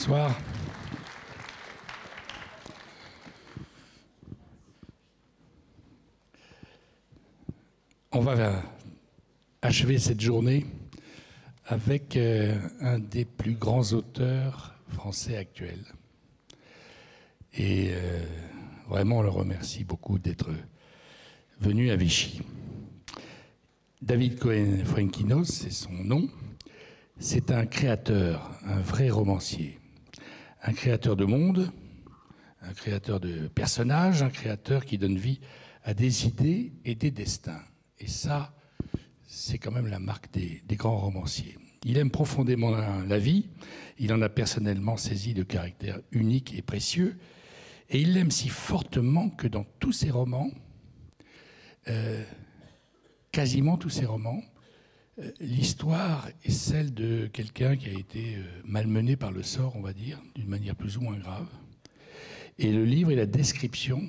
Bonsoir. On va achever cette journée avec un des plus grands auteurs français actuels. Et vraiment, on le remercie beaucoup d'être venu à Vichy. David Cohen-Fuenquinos, c'est son nom. C'est un créateur, un vrai romancier. Un créateur de monde, un créateur de personnages, un créateur qui donne vie à des idées et des destins. Et ça, c'est quand même la marque des grands romanciers. Il aime profondément la vie, il en a personnellement saisi le caractère unique et précieux, et il l'aime si fortement que dans tous ses romans, quasiment tous ses romans, l'histoire est celle de quelqu'un qui a été malmené par le sort, on va dire, d'une manière plus ou moins grave. Et le livre est la description,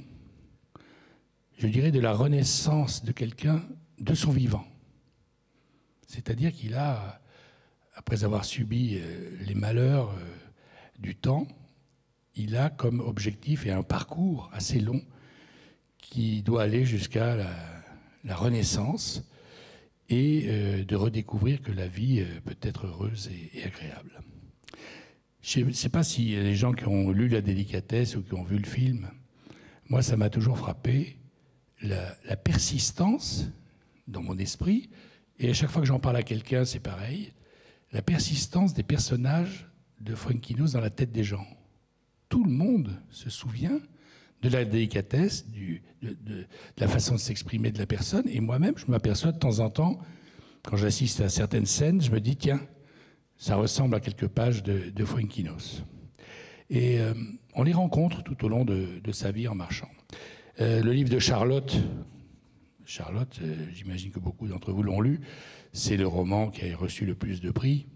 je dirais, de la renaissance de quelqu'un de son vivant. C'est-à-dire qu'il a, après avoir subi les malheurs du temps, il a comme objectif et un parcours assez long qui doit aller jusqu'à la renaissance et de redécouvrir que la vie peut être heureuse et agréable. Je ne sais pas si les gens qui ont lu La Délicatesse ou qui ont vu le film, moi ça m'a toujours frappé, la persistance dans mon esprit, et à chaque fois que j'en parle à quelqu'un, c'est pareil, la persistance des personnages de Fuenquinos dans la tête des gens. Tout le monde se souvient de la délicatesse, de la façon de s'exprimer de la personne, et moi-même, je m'aperçois de temps en temps, quand j'assiste à certaines scènes, je me dis, tiens, ça ressemble à quelques pages de Fuenquinos. Et on les rencontre tout au long de sa vie en marchant. Le livre de Charlotte, j'imagine que beaucoup d'entre vous l'ont lu, c'est le roman qui a reçu le plus de prix,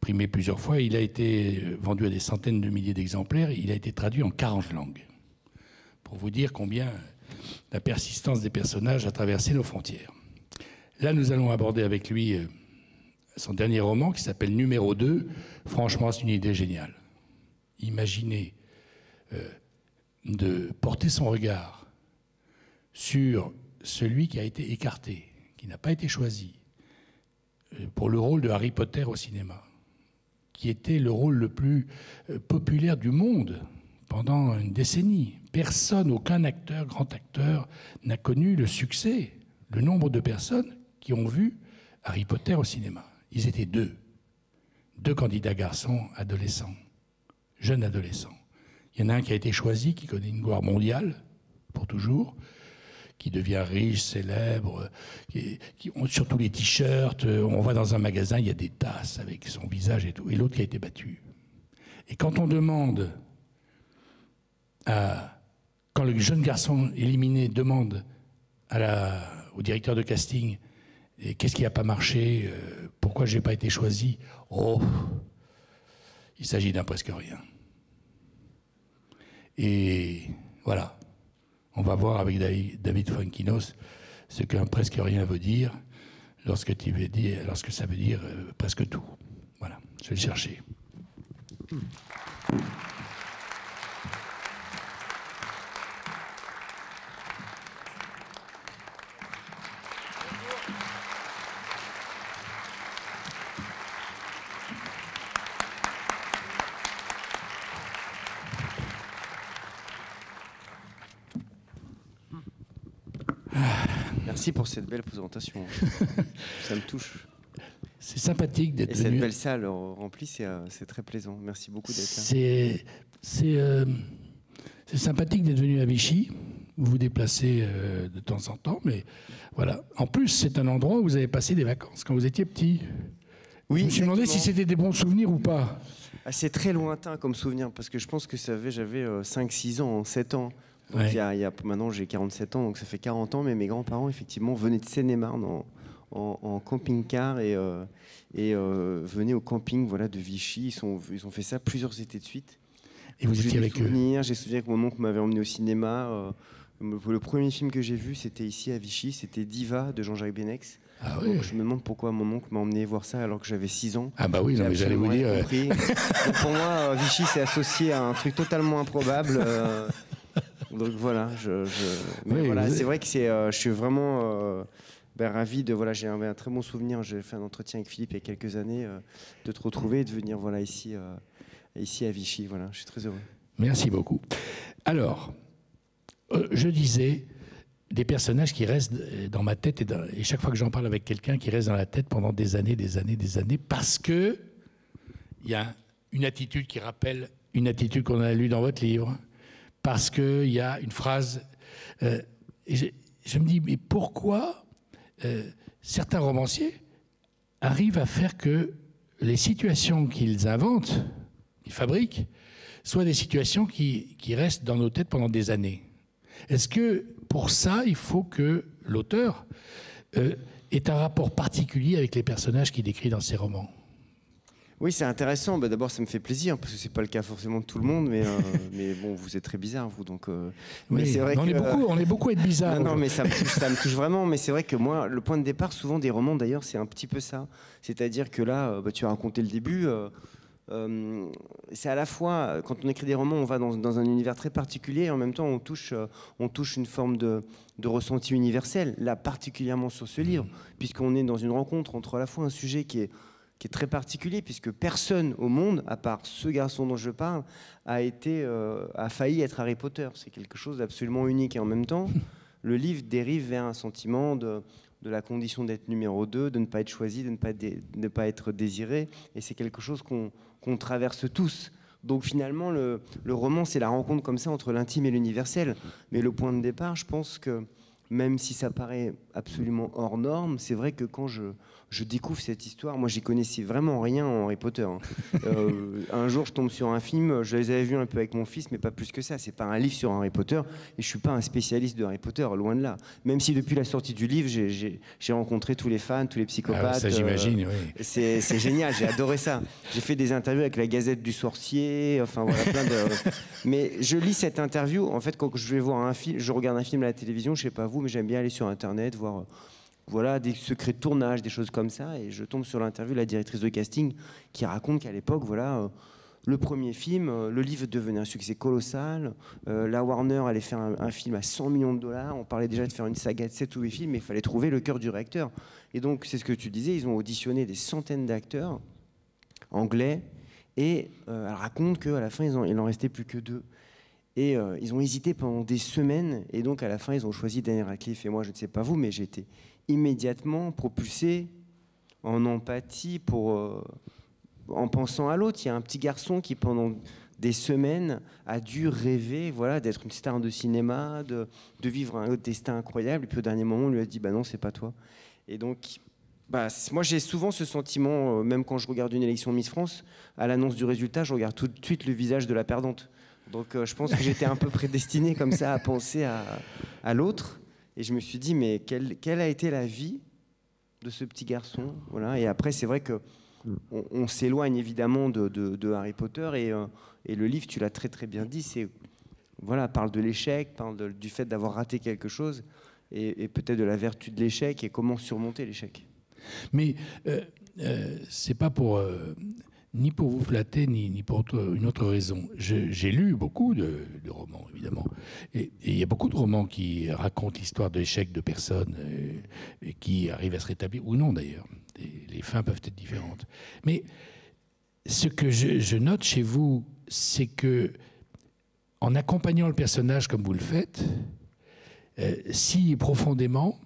primé plusieurs fois. Il a été vendu à des centaines de milliers d'exemplaires. Il a été traduit en 40 langues. Pour vous dire combien la persistance des personnages a traversé nos frontières. Là, nous allons aborder avec lui son dernier roman qui s'appelle Numéro 2. Franchement, c'est une idée géniale. Imaginez de porter son regard sur celui qui a été écarté, qui n'a pas été choisi pour le rôle de Harry Potter au cinéma, qui était le rôle le plus populaire du monde pendant une décennie. Personne, aucun acteur, grand acteur, n'a connu le succès, le nombre de personnes qui ont vu Harry Potter au cinéma. Ils étaient deux candidats garçons, adolescents, jeunes adolescents. Il y en a un qui a été choisi, qui connaît une gloire mondiale, pour toujours, qui devient riche, célèbre, qui ont sur tous les t-shirts, on va dans un magasin, il y a des tasses avec son visage et tout, et l'autre qui a été battu. Et quand on demande, quand le jeune garçon éliminé demande au directeur de casting, qu'est-ce qui n'a pas marché, pourquoi je n'ai pas été choisi, il s'agit d'un presque rien. Et voilà. On va voir avec David Fuenquinos ce qu'un presque rien veut dire lorsque ça veut dire presque tout. Voilà, je vais le chercher. Merci pour cette belle présentation. Ça me touche. C'est sympathique d'être venu. Et cette belle salle remplie, c'est très plaisant. Merci beaucoup d'être là. C'est sympathique d'être venu à Vichy. Vous vous déplacez de temps en temps, mais voilà. En plus, c'est un endroit où vous avez passé des vacances quand vous étiez petit. Oui, je me suis demandé si c'était des bons souvenirs ou pas. C'est très lointain comme souvenir, parce que je pense que j'avais 5-6 ans, 7 ans. Donc ouais. Maintenant, j'ai 47 ans, donc ça fait 40 ans, mais mes grands-parents, effectivement, venaient de Seine-et-Marne en camping-car et venaient au camping de Vichy. Ils ont fait ça plusieurs étés de suite. Et vous étiez avec eux? J'ai souvenir que mon oncle m'avait emmené au cinéma. Le premier film que j'ai vu, c'était ici à Vichy, c'était Diva de Jean-Jacques Benex. Ah oui. Donc, je me demande pourquoi mon oncle m'a emmené voir ça alors que j'avais 6 ans. Ah bah oui, non, mais j'allais vous dire. Donc pour moi, Vichy, c'est associé à un truc totalement improbable. Donc voilà, mais voilà, c'est vrai que je suis vraiment ravi de. Voilà, j'ai un très bon souvenir. J'ai fait un entretien avec Philippe il y a quelques années, de te retrouver et de venir voilà, ici à Vichy. Voilà, je suis très heureux. Merci beaucoup. Alors, je disais des personnages qui restent dans ma tête et chaque fois que j'en parle avec quelqu'un qui reste dans la tête pendant des années, parce que il y a une attitude qui rappelle une attitude qu'on a lue dans votre livre, parce qu'il y a une phrase. Et je me dis, mais pourquoi certains romanciers arrivent à faire que les situations qu'ils inventent, qu'ils fabriquent, soient des situations qui restent dans nos têtes pendant des années? Est-ce que pour ça, il faut que l'auteur ait un rapport particulier avec les personnages qu'il décrit dans ses romans? Oui, c'est intéressant. D'abord, ça me fait plaisir, parce que c'est pas le cas forcément de tout le monde, mais bon, vous êtes très bizarre, vous. Donc, mais c'est vrai on est beaucoup à être bizarre. Non, mais ça me touche vraiment. Mais c'est vrai que moi, le point de départ, souvent des romans, d'ailleurs, c'est un petit peu ça. C'est-à-dire que là, tu as raconté le début. C'est à la fois, quand on écrit des romans, on va dans un univers très particulier, et en même temps, on touche une forme de ressenti universel, là, particulièrement sur ce livre, puisqu'on est dans une rencontre entre à la fois un sujet qui est très particulier, puisque personne au monde, à part ce garçon dont je parle, a failli être Harry Potter. C'est quelque chose d'absolument unique. Et en même temps, le livre dérive vers un sentiment de la condition d'être numéro 2, de ne pas être choisi, de ne pas être désiré. Et c'est quelque chose qu'on traverse tous. Donc finalement, le roman, c'est la rencontre comme ça entre l'intime et l'universel. Mais le point de départ, je pense que même si ça paraît absolument hors norme, c'est vrai que quand je découvre cette histoire, moi j'y connaissais vraiment rien en Harry Potter. Un jour je tombe sur un film, je les avais vus un peu avec mon fils, mais pas plus que ça. C'est pas un livre sur Harry Potter, et je suis pas un spécialiste de Harry Potter, loin de là. Même si depuis la sortie du livre, j'ai rencontré tous les fans, tous les psychopathes. Ah, ça j'imagine, oui. C'est génial, j'ai adoré ça. J'ai fait des interviews avec la Gazette du Sorcier, enfin voilà, plein de... Mais je lis cette interview, en fait, quand je vais voir un film, je regarde un film à la télévision, je sais pas vous, mais j'aime bien aller sur Internet, voir voilà, des secrets de tournage, des choses comme ça, et je tombe sur l'interview de la directrice de casting qui raconte qu'à l'époque, voilà, le premier film, le livre devenait un succès colossal, la Warner allait faire un film à 100 millions de dollars, on parlait déjà de faire une saga de 7 ou 8 films, mais il fallait trouver le cœur du réacteur. Et donc, c'est ce que tu disais, ils ont auditionné des centaines d'acteurs anglais, et elle raconte qu'à la fin, il en restait plus que 2. Et ils ont hésité pendant des semaines, et donc à la fin ils ont choisi Daniel Radcliffe. Et moi, je ne sais pas vous, mais j'ai été immédiatement propulsé en empathie en pensant à l'autre. Il y a un petit garçon qui pendant des semaines a dû rêver, voilà, d'être une star de cinéma, de vivre un destin incroyable, et puis au dernier moment on lui a dit bah non, c'est pas toi. Et donc moi j'ai souvent ce sentiment, même quand je regarde une élection Miss France, à l'annonce du résultat, je regarde tout de suite le visage de la perdante. Donc je pense que j'étais un peu prédestiné comme ça à penser à l'autre. Et je me suis dit, mais quelle a été la vie de ce petit garçon, voilà. Et après, c'est vrai qu'on s'éloigne évidemment de Harry Potter. Et le livre, tu l'as très très bien dit, parle de l'échec, parle du fait d'avoir raté quelque chose, et peut-être de la vertu de l'échec et comment surmonter l'échec. Mais c'est pas pour... ni pour vous flatter, ni pour une autre raison. J'ai lu beaucoup de romans, évidemment. Et il y a beaucoup de romans qui racontent l'histoire d'échecs de personnes et qui arrivent à se rétablir, ou non d'ailleurs. Les fins peuvent être différentes. Mais ce que je note chez vous, c'est que en accompagnant le personnage comme vous le faites, si profondément,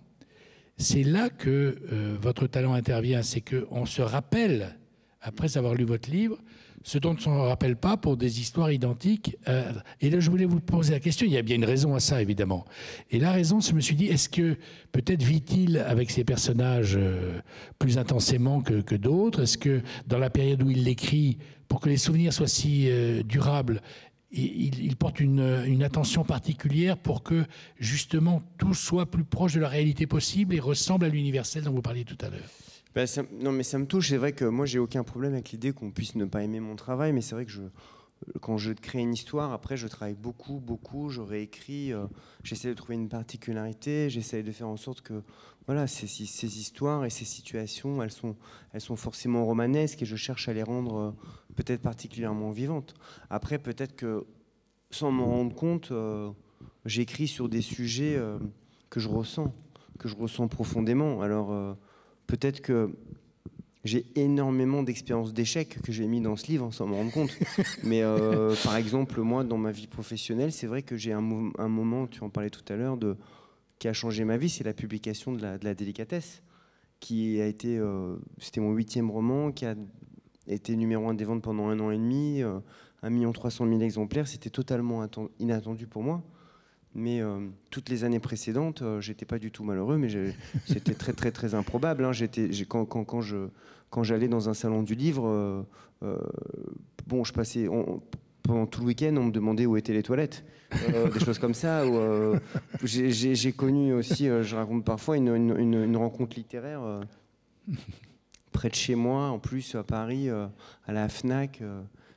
c'est là que votre talent intervient. C'est qu'on se rappelle, après avoir lu votre livre, ce dont on ne se rappelle pas pour des histoires identiques. Et là, je voulais vous poser la question. Il y a bien une raison à ça, évidemment. Et la raison, je me suis dit, est-ce que peut-être vit-il avec ces personnages plus intensément que d'autres? Est-ce que dans la période où il l'écrit, pour que les souvenirs soient si durables, il porte une attention particulière pour que, justement, tout soit plus proche de la réalité possible et ressemble à l'universel dont vous parliez tout à l'heure? Non, mais ça me touche. C'est vrai que moi, j'ai aucun problème avec l'idée qu'on puisse ne pas aimer mon travail, mais c'est vrai que quand je crée une histoire, après je travaille beaucoup, je réécris, j'essaie de trouver une particularité, j'essaie de faire en sorte que voilà, ces histoires et ces situations, elles sont forcément romanesques et je cherche à les rendre peut-être particulièrement vivantes. Après, peut-être que sans m'en rendre compte, j'écris sur des sujets que je ressens profondément. Alors peut-être que j'ai énormément d'expériences d'échecs que j'ai mis dans ce livre sans m'en rendre compte. Mais par exemple, moi, dans ma vie professionnelle, c'est vrai que j'ai un moment, tu en parlais tout à l'heure, qui a changé ma vie, c'est la publication de la délicatesse, qui a été, c'était mon 8e roman, qui a été numéro 1 des ventes pendant 1 an et demi, 1 300 000 exemplaires. C'était totalement inattendu pour moi. Mais toutes les années précédentes, j'étais pas du tout malheureux, mais c'était très improbable. Hein. Quand j'allais dans un salon du livre, bon, je passais pendant tout le week-end, on me demandait où étaient les toilettes, des choses comme ça. J'ai connu aussi, je raconte parfois, une rencontre littéraire près de chez moi, en plus à Paris, à la Fnac.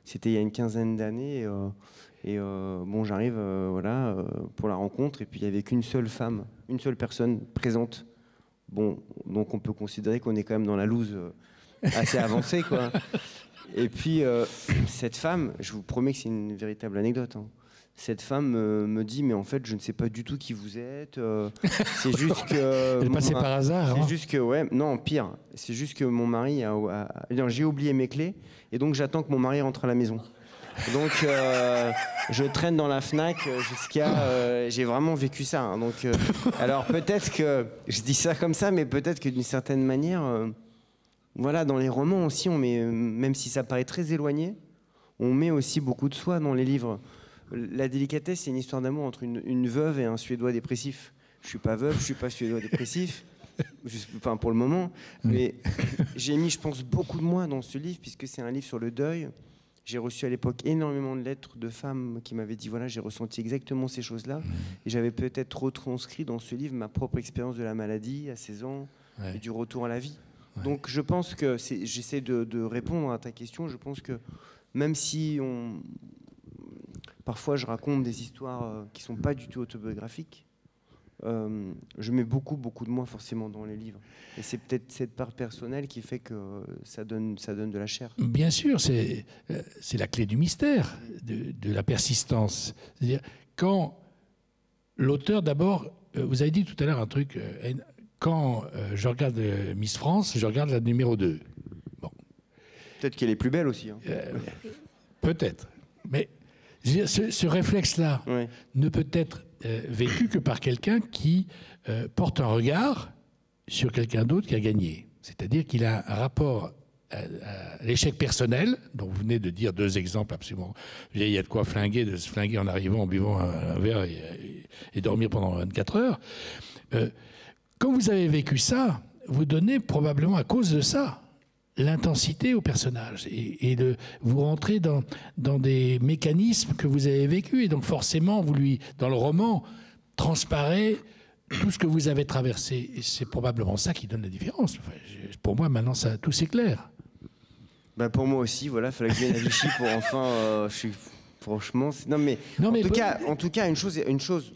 C'était il y a une quinzaine d'années. Bon, j'arrive voilà, pour la rencontre, et puis il n'y avait qu'une seule femme, une seule personne présente. Bon, donc on peut considérer qu'on est quand même dans la loose assez avancée, quoi. Et puis cette femme, je vous promets que c'est une véritable anecdote, hein. Cette femme me dit, mais en fait, je ne sais pas du tout qui vous êtes. C'est juste que... Elle est passée par hasard. C'est juste que, ouais, non, pire. C'est juste que mon mari j'ai oublié mes clés, et donc j'attends que mon mari rentre à la maison. Donc, je traîne dans la Fnac jusqu'à... j'ai vraiment vécu ça. Hein, donc, alors, peut-être que... Je dis ça comme ça, mais peut-être que d'une certaine manière... voilà, dans les romans aussi, on met, même si ça paraît très éloigné, on met aussi beaucoup de soi dans les livres. La délicatesse, c'est une histoire d'amour entre une veuve et un Suédois dépressif. Je suis pas veuve, je suis pas Suédois dépressif, enfin pour le moment. Mais j'ai mis, je pense, beaucoup de moi dans ce livre, puisque c'est un livre sur le deuil. J'ai reçu à l'époque énormément de lettres de femmes qui m'avaient dit, voilà, j'ai ressenti exactement ces choses-là. Et j'avais peut-être retranscrit dans ce livre ma propre expérience de la maladie à 16 ans et du retour à la vie. Ouais. Donc je pense que, j'essaie de répondre à ta question, je pense que même si parfois je raconte des histoires qui ne sont pas du tout autobiographiques, je mets beaucoup de moi forcément dans les livres. Et c'est peut-être cette part personnelle qui fait que ça donne de la chair. Bien sûr, c'est la clé du mystère, de la persistance. C'est-à-dire, quand l'auteur, d'abord, vous avez dit tout à l'heure un truc, quand je regarde Miss France, je regarde la numéro 2. Bon. Peut-être qu'elle est plus belle aussi. Hein. Peut-être. Mais je veux dire, ce réflexe-là ne peut être vécu que par quelqu'un qui porte un regard sur quelqu'un d'autre qui a gagné. C'est-à-dire qu'il a un rapport à l'échec personnel, dont vous venez de dire 2 exemples absolument. Il y a de quoi flinguer, de se flinguer en arrivant, en buvant un verre et dormir pendant 24 heures. Quand vous avez vécu ça, vous donnez probablement à cause de ça l'intensité au personnage et vous rentrez dans des mécanismes que vous avez vécus et donc forcément dans le roman transparaît tout ce que vous avez traversé et c'est probablement ça qui donne la différence. Enfin, pour moi maintenant tout s'éclaire. Bah pour moi aussi, voilà, fallait que je vienne à Vichy pour enfin, je suis franchement, en tout cas une chose.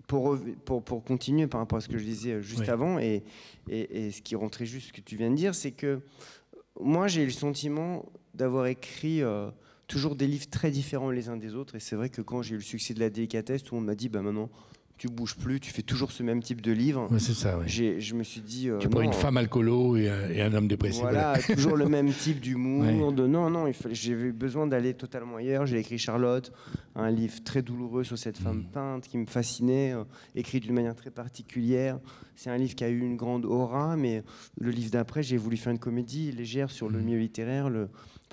Pour continuer par rapport à ce que je disais juste avant et ce qui rentrait juste ce que tu viens de dire, c'est que moi j'ai eu le sentiment d'avoir écrit toujours des livres très différents les uns des autres, et c'est vrai que quand j'ai eu le succès de la délicatesse, tout le monde m'a dit bah maintenant tu bouges plus, tu fais toujours ce même type de livre. Ouais, c'est ça, oui. Je me suis dit tu prends une femme alcoolo et un homme dépressif. Voilà, toujours le même type d'humour. Ouais. J'ai eu besoin d'aller totalement ailleurs. J'ai écrit Charlotte, un livre très douloureux sur cette femme peinte qui me fascinait, écrit d'une manière très particulière. C'est un livre qui a eu une grande aura, mais le livre d'après, j'ai voulu faire une comédie légère sur le milieu littéraire,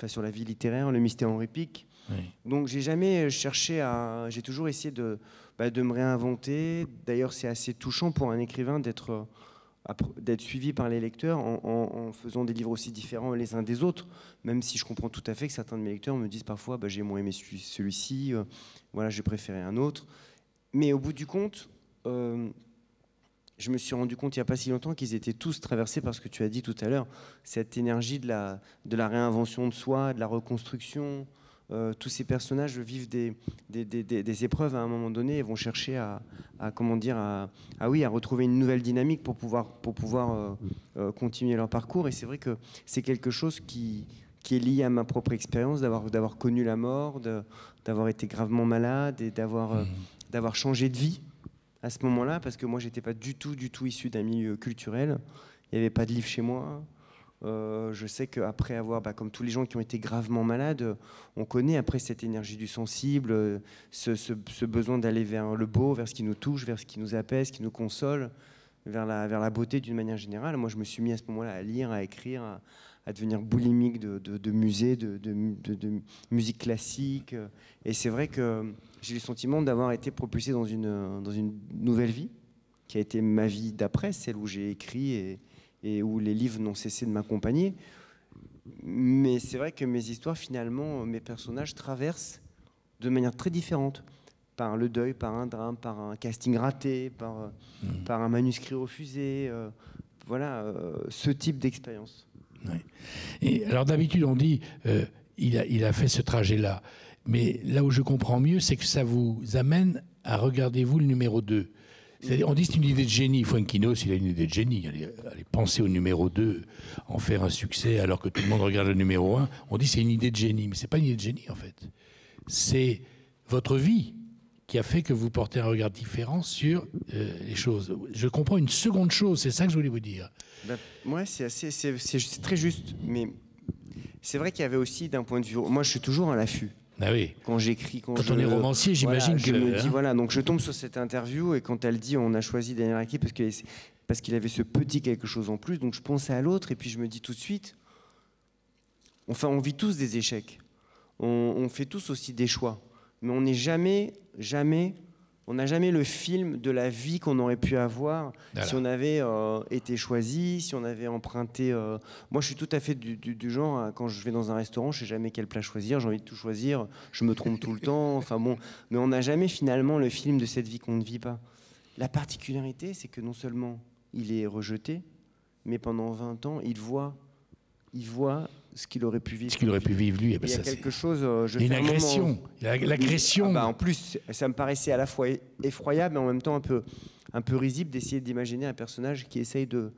sur la vie littéraire, le mystère Henri Pic. Oui. Donc j'ai jamais cherché j'ai toujours essayé de me réinventer. D'ailleurs, c'est assez touchant pour un écrivain d'être suivi par les lecteurs en faisant des livres aussi différents les uns des autres, même si je comprends tout à fait que certains de mes lecteurs me disent parfois j'ai moins aimé celui-ci, voilà, j'ai préféré un autre. Mais au bout du compte, je me suis rendu compte il n'y a pas si longtemps qu'ils étaient tous traversés par ce que tu as dit tout à l'heure, cette énergie de la réinvention de soi, de la reconstruction, tous ces personnages vivent des épreuves à un moment donné et vont chercher à retrouver une nouvelle dynamique pour pouvoir continuer leur parcours. Et c'est vrai que c'est quelque chose qui est lié à ma propre expérience, d'avoir connu la mort, d'avoir été gravement malade et d'avoir changé de vie à ce moment-là, parce que moi, j'étais pas du tout issu d'un milieu culturel. Il n'y avait pas de livre chez moi. Je sais qu'après avoir, comme tous les gens qui ont été gravement malades, on connaît après cette énergie du sensible, ce besoin d'aller vers le beau, vers ce qui nous touche, vers ce qui nous apaise, qui nous console, vers la beauté d'une manière générale. Moi, je me suis mis à ce moment-là à lire, à écrire, à devenir boulimique de musée, de musique classique. Et c'est vrai que j'ai le sentiment d'avoir été propulsé dans une nouvelle vie, qui a été ma vie d'après, celle où j'ai écrit et où les livres n'ont cessé de m'accompagner. Mais c'est vrai que mes histoires, finalement, mes personnages traversent de manière très différente, par le deuil, par un drame, par un casting raté, par un manuscrit refusé, ce type d'expérience. Ouais. Et alors d'habitude on dit il a fait ce trajet-là, mais là où je comprends mieux, c'est que ça vous amène à regarder vous le numéro 2. C'est-à-dire, on dit que c'est une idée de génie. Fuenquinos, il a une idée de génie. Aller penser au numéro 2, en faire un succès alors que tout le monde regarde le numéro 1. On dit que c'est une idée de génie, mais c'est pas une idée de génie en fait. C'est votre vie qui a fait que vous portez un regard différent sur les choses. Je comprends une seconde chose, c'est ça que je voulais vous dire. Ouais, c'est très juste, mais c'est vrai qu'il y avait aussi d'un point de vue... Moi, je suis toujours à l'affût. Ah oui. Quand j'écris, quand on est romancier, j'imagine que... Je me dis, donc je tombe sur cette interview et quand elle dit on a choisi Daniel Radcliffe parce qu'il avait ce petit quelque chose en plus, donc je pensais à l'autre et puis je me dis tout de suite, on vit tous des échecs, on fait tous aussi des choix, mais on n'est jamais, on n'a jamais le film de la vie qu'on aurait pu avoir si on avait été choisi, si on avait emprunté... Moi, je suis tout à fait du genre, quand je vais dans un restaurant, je ne sais jamais quel plat choisir, j'ai envie de tout choisir, je me trompe tout le temps, mais on n'a jamais finalement le film de cette vie qu'on ne vit pas. La particularité, c'est que non seulement il est rejeté, mais pendant 20 ans, il voit ce qu'il aurait pu vivre. Ce qu'il aurait pu vivre, lui. Il y a quelque chose... une agression. L'agression. En plus, ça me paraissait à la fois effroyable, mais en même temps un peu risible d'essayer d'imaginer un personnage qui essaye de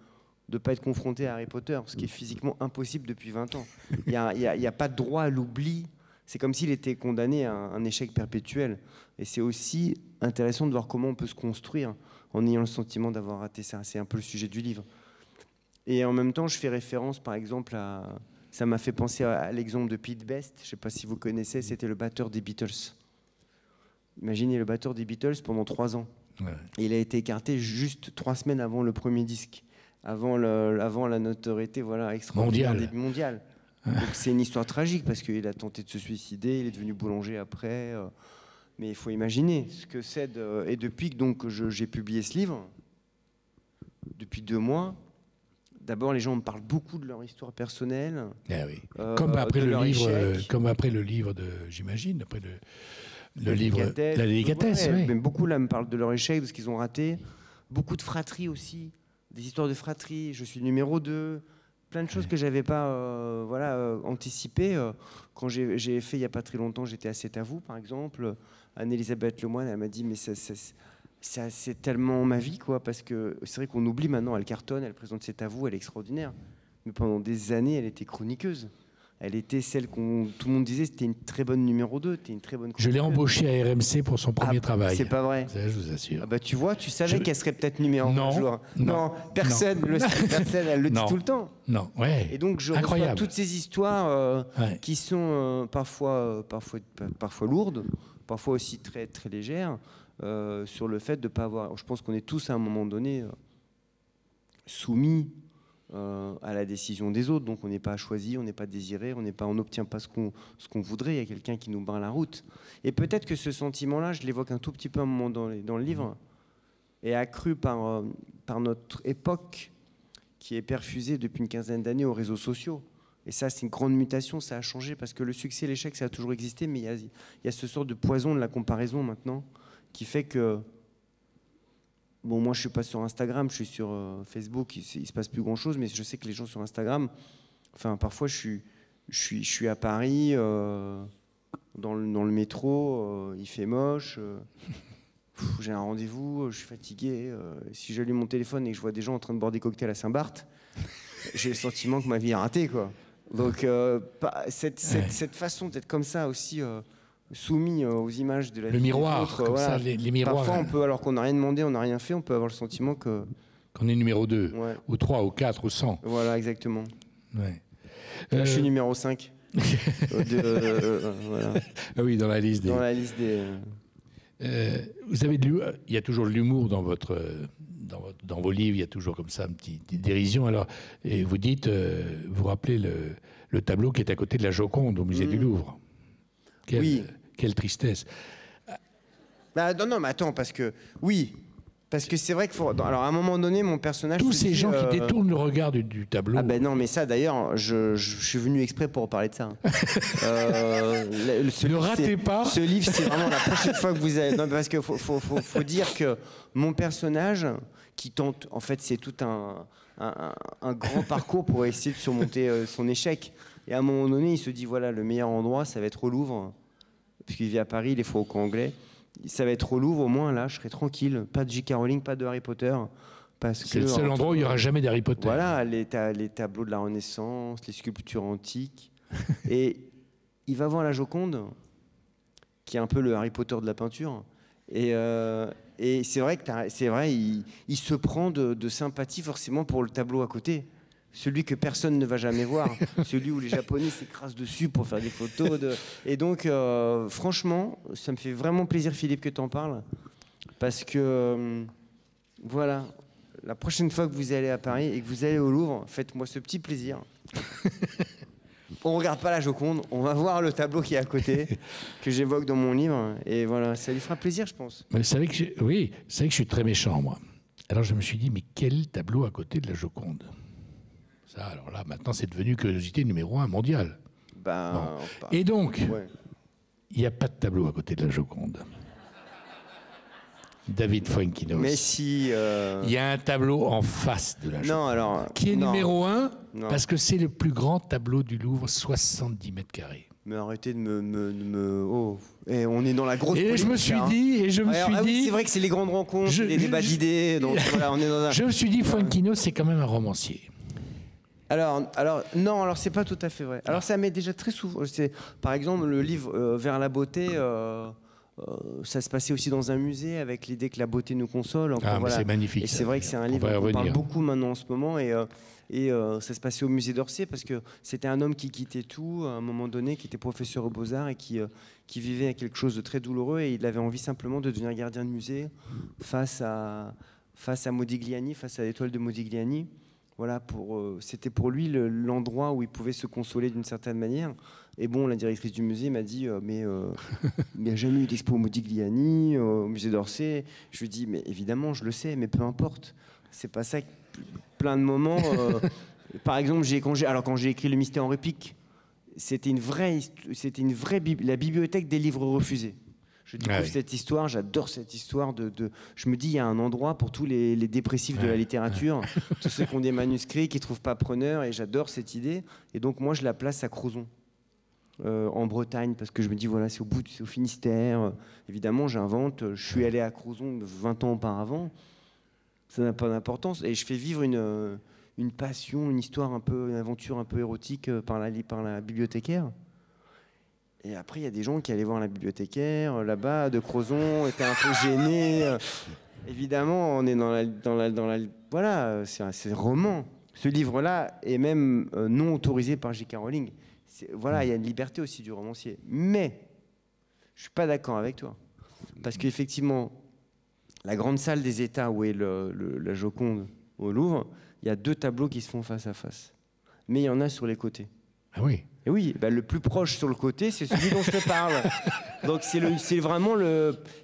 ne pas être confronté à Harry Potter, ce qui est physiquement impossible depuis 20 ans. Il n'y a pas de droit à l'oubli. C'est comme s'il était condamné à un échec perpétuel. Et c'est aussi intéressant de voir comment on peut se construire en ayant le sentiment d'avoir raté ça. C'est un peu le sujet du livre. Et en même temps, je fais référence, par exemple, ça m'a fait penser à l'exemple de Pete Best. Je ne sais pas si vous connaissez, c'était le batteur des Beatles. Imaginez le batteur des Beatles pendant 3 ans. Ouais. Il a été écarté juste 3 semaines avant le premier disque, avant la notoriété extraordinaire mondiale. Ouais. Donc c'est une histoire tragique parce qu'il a tenté de se suicider, il est devenu boulanger après. Mais il faut imaginer ce que c'est. Et depuis que j'ai publié ce livre, depuis 2 mois, d'abord, les gens me parlent beaucoup de leur histoire personnelle. Ah oui. Comme après le livre de, j'imagine, après le livre, la délicatesse. Ouais, mais beaucoup là me parlent de leur échec, de ce qu'ils ont raté. Beaucoup de fratries aussi, des histoires de fratries. Je suis numéro 2. Plein de choses que j'avais pas anticipées. Quand j'ai fait il y a pas très longtemps, j'étais à C'est à vous, par exemple. Anne-Elisabeth Lemoine, elle m'a dit mais c'est tellement ma vie, quoi, parce que c'est vrai qu'on oublie maintenant, elle cartonne, elle présente C'est à vous, elle est extraordinaire. Mais pendant des années, elle était chroniqueuse. Elle était celle tout le monde disait, c'était une très bonne numéro 2, t'es une très bonne chroniqueuse. Je l'ai embauchée à RMC pour son premier travail. C'est pas vrai. Ça, je vous assure. Tu vois, tu savais qu'elle serait peut-être numéro 1 un jour. Non, personne le sait, personne, elle le dit tout le temps. Non, ouais. Et donc je reçois toutes ces histoires qui sont parfois lourdes, parfois aussi très, très légères. Sur le fait de ne pas avoir... Je pense qu'on est tous à un moment donné soumis à la décision des autres. Donc on n'est pas choisi, on n'est pas désiré, on n'obtient pas ce qu'on voudrait. Il y a quelqu'un qui nous barre la route. Et peut-être que ce sentiment-là, je l'évoque un tout petit peu à un moment dans le livre, est accru par notre époque qui est perfusée depuis une quinzaine d'années aux réseaux sociaux. Et ça, c'est une grande mutation, ça a changé parce que le succès et l'échec, ça a toujours existé, mais il y a ce sort de poison de la comparaison maintenant qui fait que, bon, moi je suis pas sur Instagram, je suis sur Facebook, il se passe plus grand chose, mais je sais que les gens sur Instagram, enfin parfois je suis à Paris, dans le métro, il fait moche, j'ai un rendez-vous, je suis fatigué. Si j'allume mon téléphone et que je vois des gens en train de boire des cocktails à Saint-Barth, j'ai le sentiment que ma vie est ratée, quoi. Donc cette façon d'être comme ça aussi soumis aux images de la vie Le miroir, des autres, comme voilà. ça, les miroirs. Parfois, on peut, alors qu'on n'a rien demandé, on n'a rien fait, on peut avoir le sentiment que... Qu'on est numéro 2, Ouais. ou 3, ou 4, ou 100. Voilà, exactement. Ouais. Là, je suis numéro 5. Voilà. Ah oui, dans la liste des... Dans la liste des... vous avez il y a toujours de l'humour dans dans vos livres, il y a toujours comme ça une petite dérision. Alors, et vous dites, vous rappelez le tableau qui est à côté de la Joconde au musée du Louvre. Quelle tristesse. Bah, non, mais attends, parce que c'est vrai qu'il faut. Alors, à un moment donné, mon personnage. Tous ces gens qui détournent le regard du tableau. Ah ben non, mais ça d'ailleurs, je suis venu exprès pour parler de ça. Ne ratez pas. Ce livre, c'est vraiment la prochaine fois que vous allez. Non, parce qu'il faut dire que mon personnage, qui tente, en fait, c'est tout un grand parcours pour essayer de surmonter son échec. Et à un moment donné, il se dit voilà, le meilleur endroit, ça va être au Louvre, puisqu'il vit à Paris, il est franco-anglais. Ça va être au Louvre, au moins là, je serai tranquille. Pas de J.K. Rowling, pas de Harry Potter. C'est le seul endroit où il n'y aura jamais d'Harry Potter. Voilà, les tableaux de la Renaissance, les sculptures antiques. Et il va voir la Joconde, qui est un peu le Harry Potter de la peinture. Et c'est vrai il se prend de sympathie forcément pour le tableau à côté. Celui que personne ne va jamais voir, celui où les Japonais s'écrasent dessus pour faire des photos. Et donc, franchement, ça me fait vraiment plaisir, Philippe, que tu en parles. Parce que, voilà, la prochaine fois que vous allez à Paris et que vous allez au Louvre, faites-moi ce petit plaisir. On ne regarde pas la Joconde, on va voir le tableau qui est à côté, que j'évoque dans mon livre. Et voilà, ça lui fera plaisir, je pense. Mais c'est vrai que je suis très méchant, moi. Alors je me suis dit, mais quel tableau à côté de la Joconde ? Ça, alors là, maintenant, c'est devenu curiosité numéro 1 mondiale. Et donc, il n'y a pas de tableau à côté de la Joconde. David Fuenquinos. Mais si... Il y a un tableau en face de la Joconde. Non, alors... Qui est numéro 1 parce que c'est le plus grand tableau du Louvre, 70 mètres carrés. Mais arrêtez de me... Oh. Et on est dans la grosse polémique. Et je me suis dit... c'est vrai que c'est les grandes rencontres, les débats d'idées. Donc voilà, on est dans un... Je me suis dit, Fuenquinos, c'est quand même un romancier. Alors c'est pas tout à fait vrai. Alors ça m'est déjà très souvent. Par exemple, le livre Vers la beauté, ça se passait aussi dans un musée avec l'idée que la beauté nous console. Enfin, voilà. C'est magnifique. Et c'est vrai que c'est un livre qu'on parle beaucoup maintenant en ce moment. Et ça se passait au musée d'Orsay parce que c'était un homme qui quittait tout à un moment donné, qui était professeur aux Beaux-Arts et qui vivait quelque chose de très douloureux. Et il avait envie simplement de devenir gardien de musée face à Modigliani, face à l'étoile de Modigliani. Voilà, c'était pour lui l'endroit où il pouvait se consoler d'une certaine manière. Et bon, la directrice du musée m'a dit mais il n'y a jamais eu d'expo Modigliani au musée d'Orsay. Je lui dis mais évidemment, je le sais, mais peu importe. C'est pas ça. Plein de moments. Par exemple, quand j'ai écrit Le Mystère en réplique, c'était la bibliothèque des livres refusés. Je découvre cette histoire, j'adore cette histoire je me dis, il y a un endroit pour tous les dépressifs de la littérature, tous ceux qui ont des manuscrits, qui ne trouvent pas preneur, et j'adore cette idée. Et donc, moi, je la place à Crozon, en Bretagne, parce que je me dis, voilà, c'est au Finistère. Évidemment, j'invente, je suis allé à Crozon 20 ans auparavant, ça n'a pas d'importance. Et je fais vivre une passion, une histoire une aventure un peu érotique par la bibliothécaire. Et après, il y a des gens qui allaient voir la bibliothécaire là-bas de Crozon, étaient un peu gênés. Évidemment, on est dans la voilà, c'est roman. Ce livre-là est même non autorisé par J.K. Rowling. Voilà, il y a une liberté aussi du romancier. Mais je suis pas d'accord avec toi, parce qu'effectivement, la grande salle des États où est la Joconde au Louvre, il y a 2 tableaux qui se font face à face. Mais il y en a sur les côtés. Ah oui. Et oui, le plus proche sur le côté, c'est celui dont je te parle. Donc c'est vraiment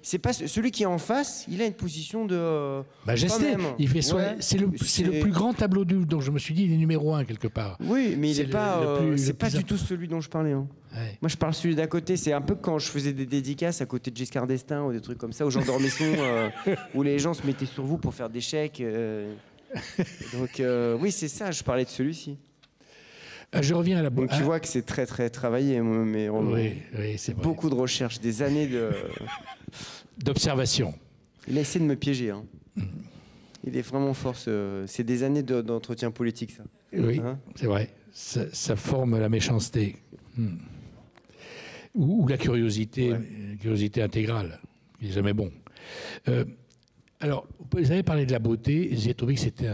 c'est pas celui qui est en face. Il a une position de. Majesté. Il fait c'est le plus grand tableau du. Donc je me suis dit, il est numéro 1 quelque part. Oui, mais il n'est pas. C'est pas du tout celui dont je parlais. Hein. Ouais. Moi, je parle celui d'à côté. C'est un peu quand je faisais des dédicaces à côté de Giscard d'Estaing ou des trucs comme ça, aux gens d'Ormesson, où les gens se mettaient sur vous pour faire des chèques. Donc oui, c'est ça. Je parlais de celui-ci. Je reviens à la Donc tu vois que c'est très très travaillé, mes romans. Oui, c'est vrai. Beaucoup de recherches, des années d'observation. Il a essayé de me piéger. Hein. Il est vraiment fort. C'est des années d'entretien politique, ça. Oui, hein, c'est vrai. Ça forme la méchanceté. Ou la curiosité, curiosité intégrale, qui n'est jamais bon. Alors, vous avez parlé de la beauté. J'ai trouvé que c'était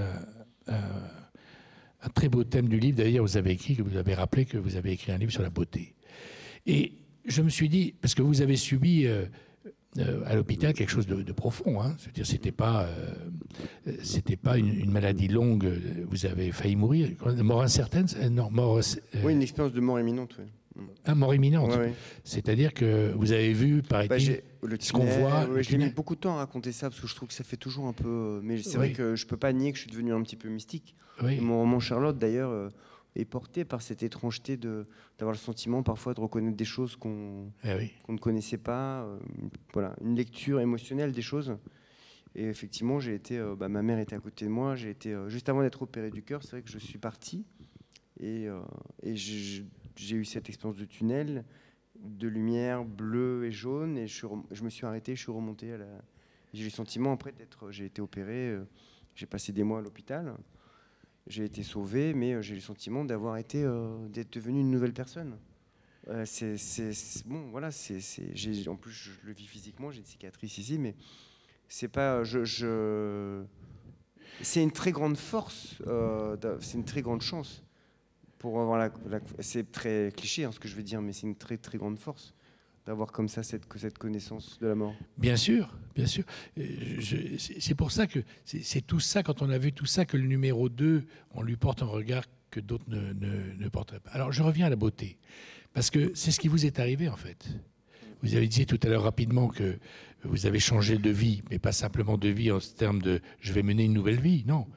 un très beau thème du livre. D'ailleurs, vous avez rappelé que vous avez écrit un livre sur la beauté. Et je me suis dit, parce que vous avez subi à l'hôpital quelque chose de profond. Hein. C'est-à-dire, c'était pas une maladie longue. Vous avez failli mourir. Mort incertaine. Non, mort. Oui, une expérience de mort imminente. Oui. Mort imminente. Ouais. C'est-à-dire que vous avez vu, paraît-il, ce qu'on voit. J'ai mis beaucoup de temps à raconter ça parce que je trouve que ça fait toujours un peu. Mais c'est vrai que je peux pas nier que je suis devenu un petit peu mystique. Et mon roman Charlotte, d'ailleurs, est porté par cette étrangeté d'avoir le sentiment parfois de reconnaître des choses qu'on ne connaissait pas. Voilà, une lecture émotionnelle des choses. Et effectivement, j'ai été. Ma mère était à côté de moi. J'ai été juste avant d'être opéré du cœur. C'est vrai que je suis parti et j'ai eu cette expérience de tunnel, de lumière bleue et jaune, et je me suis arrêté, je suis remonté j'ai eu le sentiment après j'ai été opéré, j'ai passé des mois à l'hôpital, j'ai été sauvé, mais j'ai eu le sentiment d'être devenu une nouvelle personne. Bon, voilà, en plus je le vis physiquement, j'ai une cicatrice ici, mais c'est pas, c'est une très grande force, c'est une très grande chance. Pour avoir c'est très cliché ce que je vais dire, mais c'est une très très grande force d'avoir comme ça cette connaissance de la mort. Bien sûr, bien sûr. C'est pour ça que c'est tout ça, quand on a vu tout ça, que le numéro 2, on lui porte un regard que d'autres ne porteraient pas. Alors je reviens à la beauté, parce que c'est ce qui vous est arrivé en fait. Vous avez dit tout à l'heure rapidement que vous avez changé de vie, mais pas simplement de vie en termes de « je vais mener une nouvelle vie ». Non,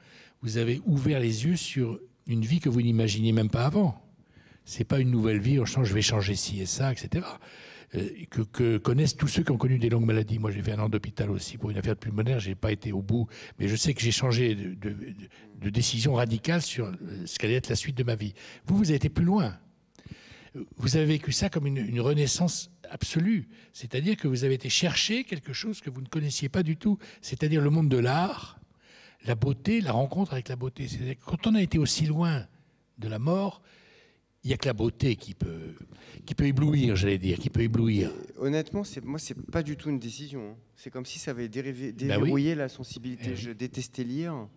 vous avez ouvert les yeux sur une vie que vous n'imaginiez même pas avant. C'est pas une nouvelle vie, je vais changer ci et ça, etc. Que connaissent tous ceux qui ont connu des longues maladies. Moi, j'ai fait 1 an d'hôpital aussi pour une affaire pulmonaire, j'ai pas été au bout, mais je sais que j'ai changé de décision radicale sur ce qu'allait être la suite de ma vie. Vous avez été plus loin. Vous avez vécu ça comme une renaissance absolue. C'est-à-dire que vous avez été chercher quelque chose que vous ne connaissiez pas du tout, c'est-à-dire le monde de l'art, la beauté, la rencontre avec la beauté. C'est-à-dire que quand on a été aussi loin de la mort, il n'y a que la beauté qui peut éblouir, j'allais dire, qui peut éblouir. Honnêtement, moi, c'est pas du tout une décision. C'est comme si ça avait déverrouillé la sensibilité. Je détestais lire.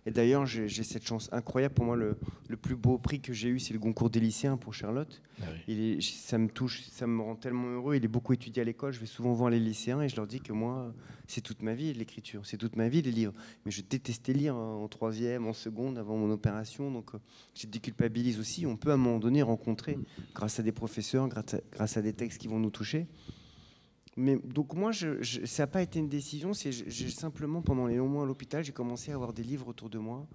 Et d'ailleurs, j'ai cette chance incroyable. Pour moi, le plus beau prix que j'ai eu, c'est le Goncourt des lycéens pour Charlotte. Ça me touche, ça me rend tellement heureux. Il est beaucoup étudié à l'école. Je vais souvent voir les lycéens et je leur dis que moi, c'est toute ma vie l'écriture, c'est toute ma vie les livres. Mais je détestais lire en 3e, en seconde, avant mon opération. Donc, je déculpabilise aussi. On peut à un moment donné rencontrer, grâce à des professeurs, grâce à des textes qui vont nous toucher. Mais donc moi, ça n'a pas été une décision. J'ai simplement, pendant les longs mois à l'hôpital, j'ai commencé à avoir des livres autour de moi.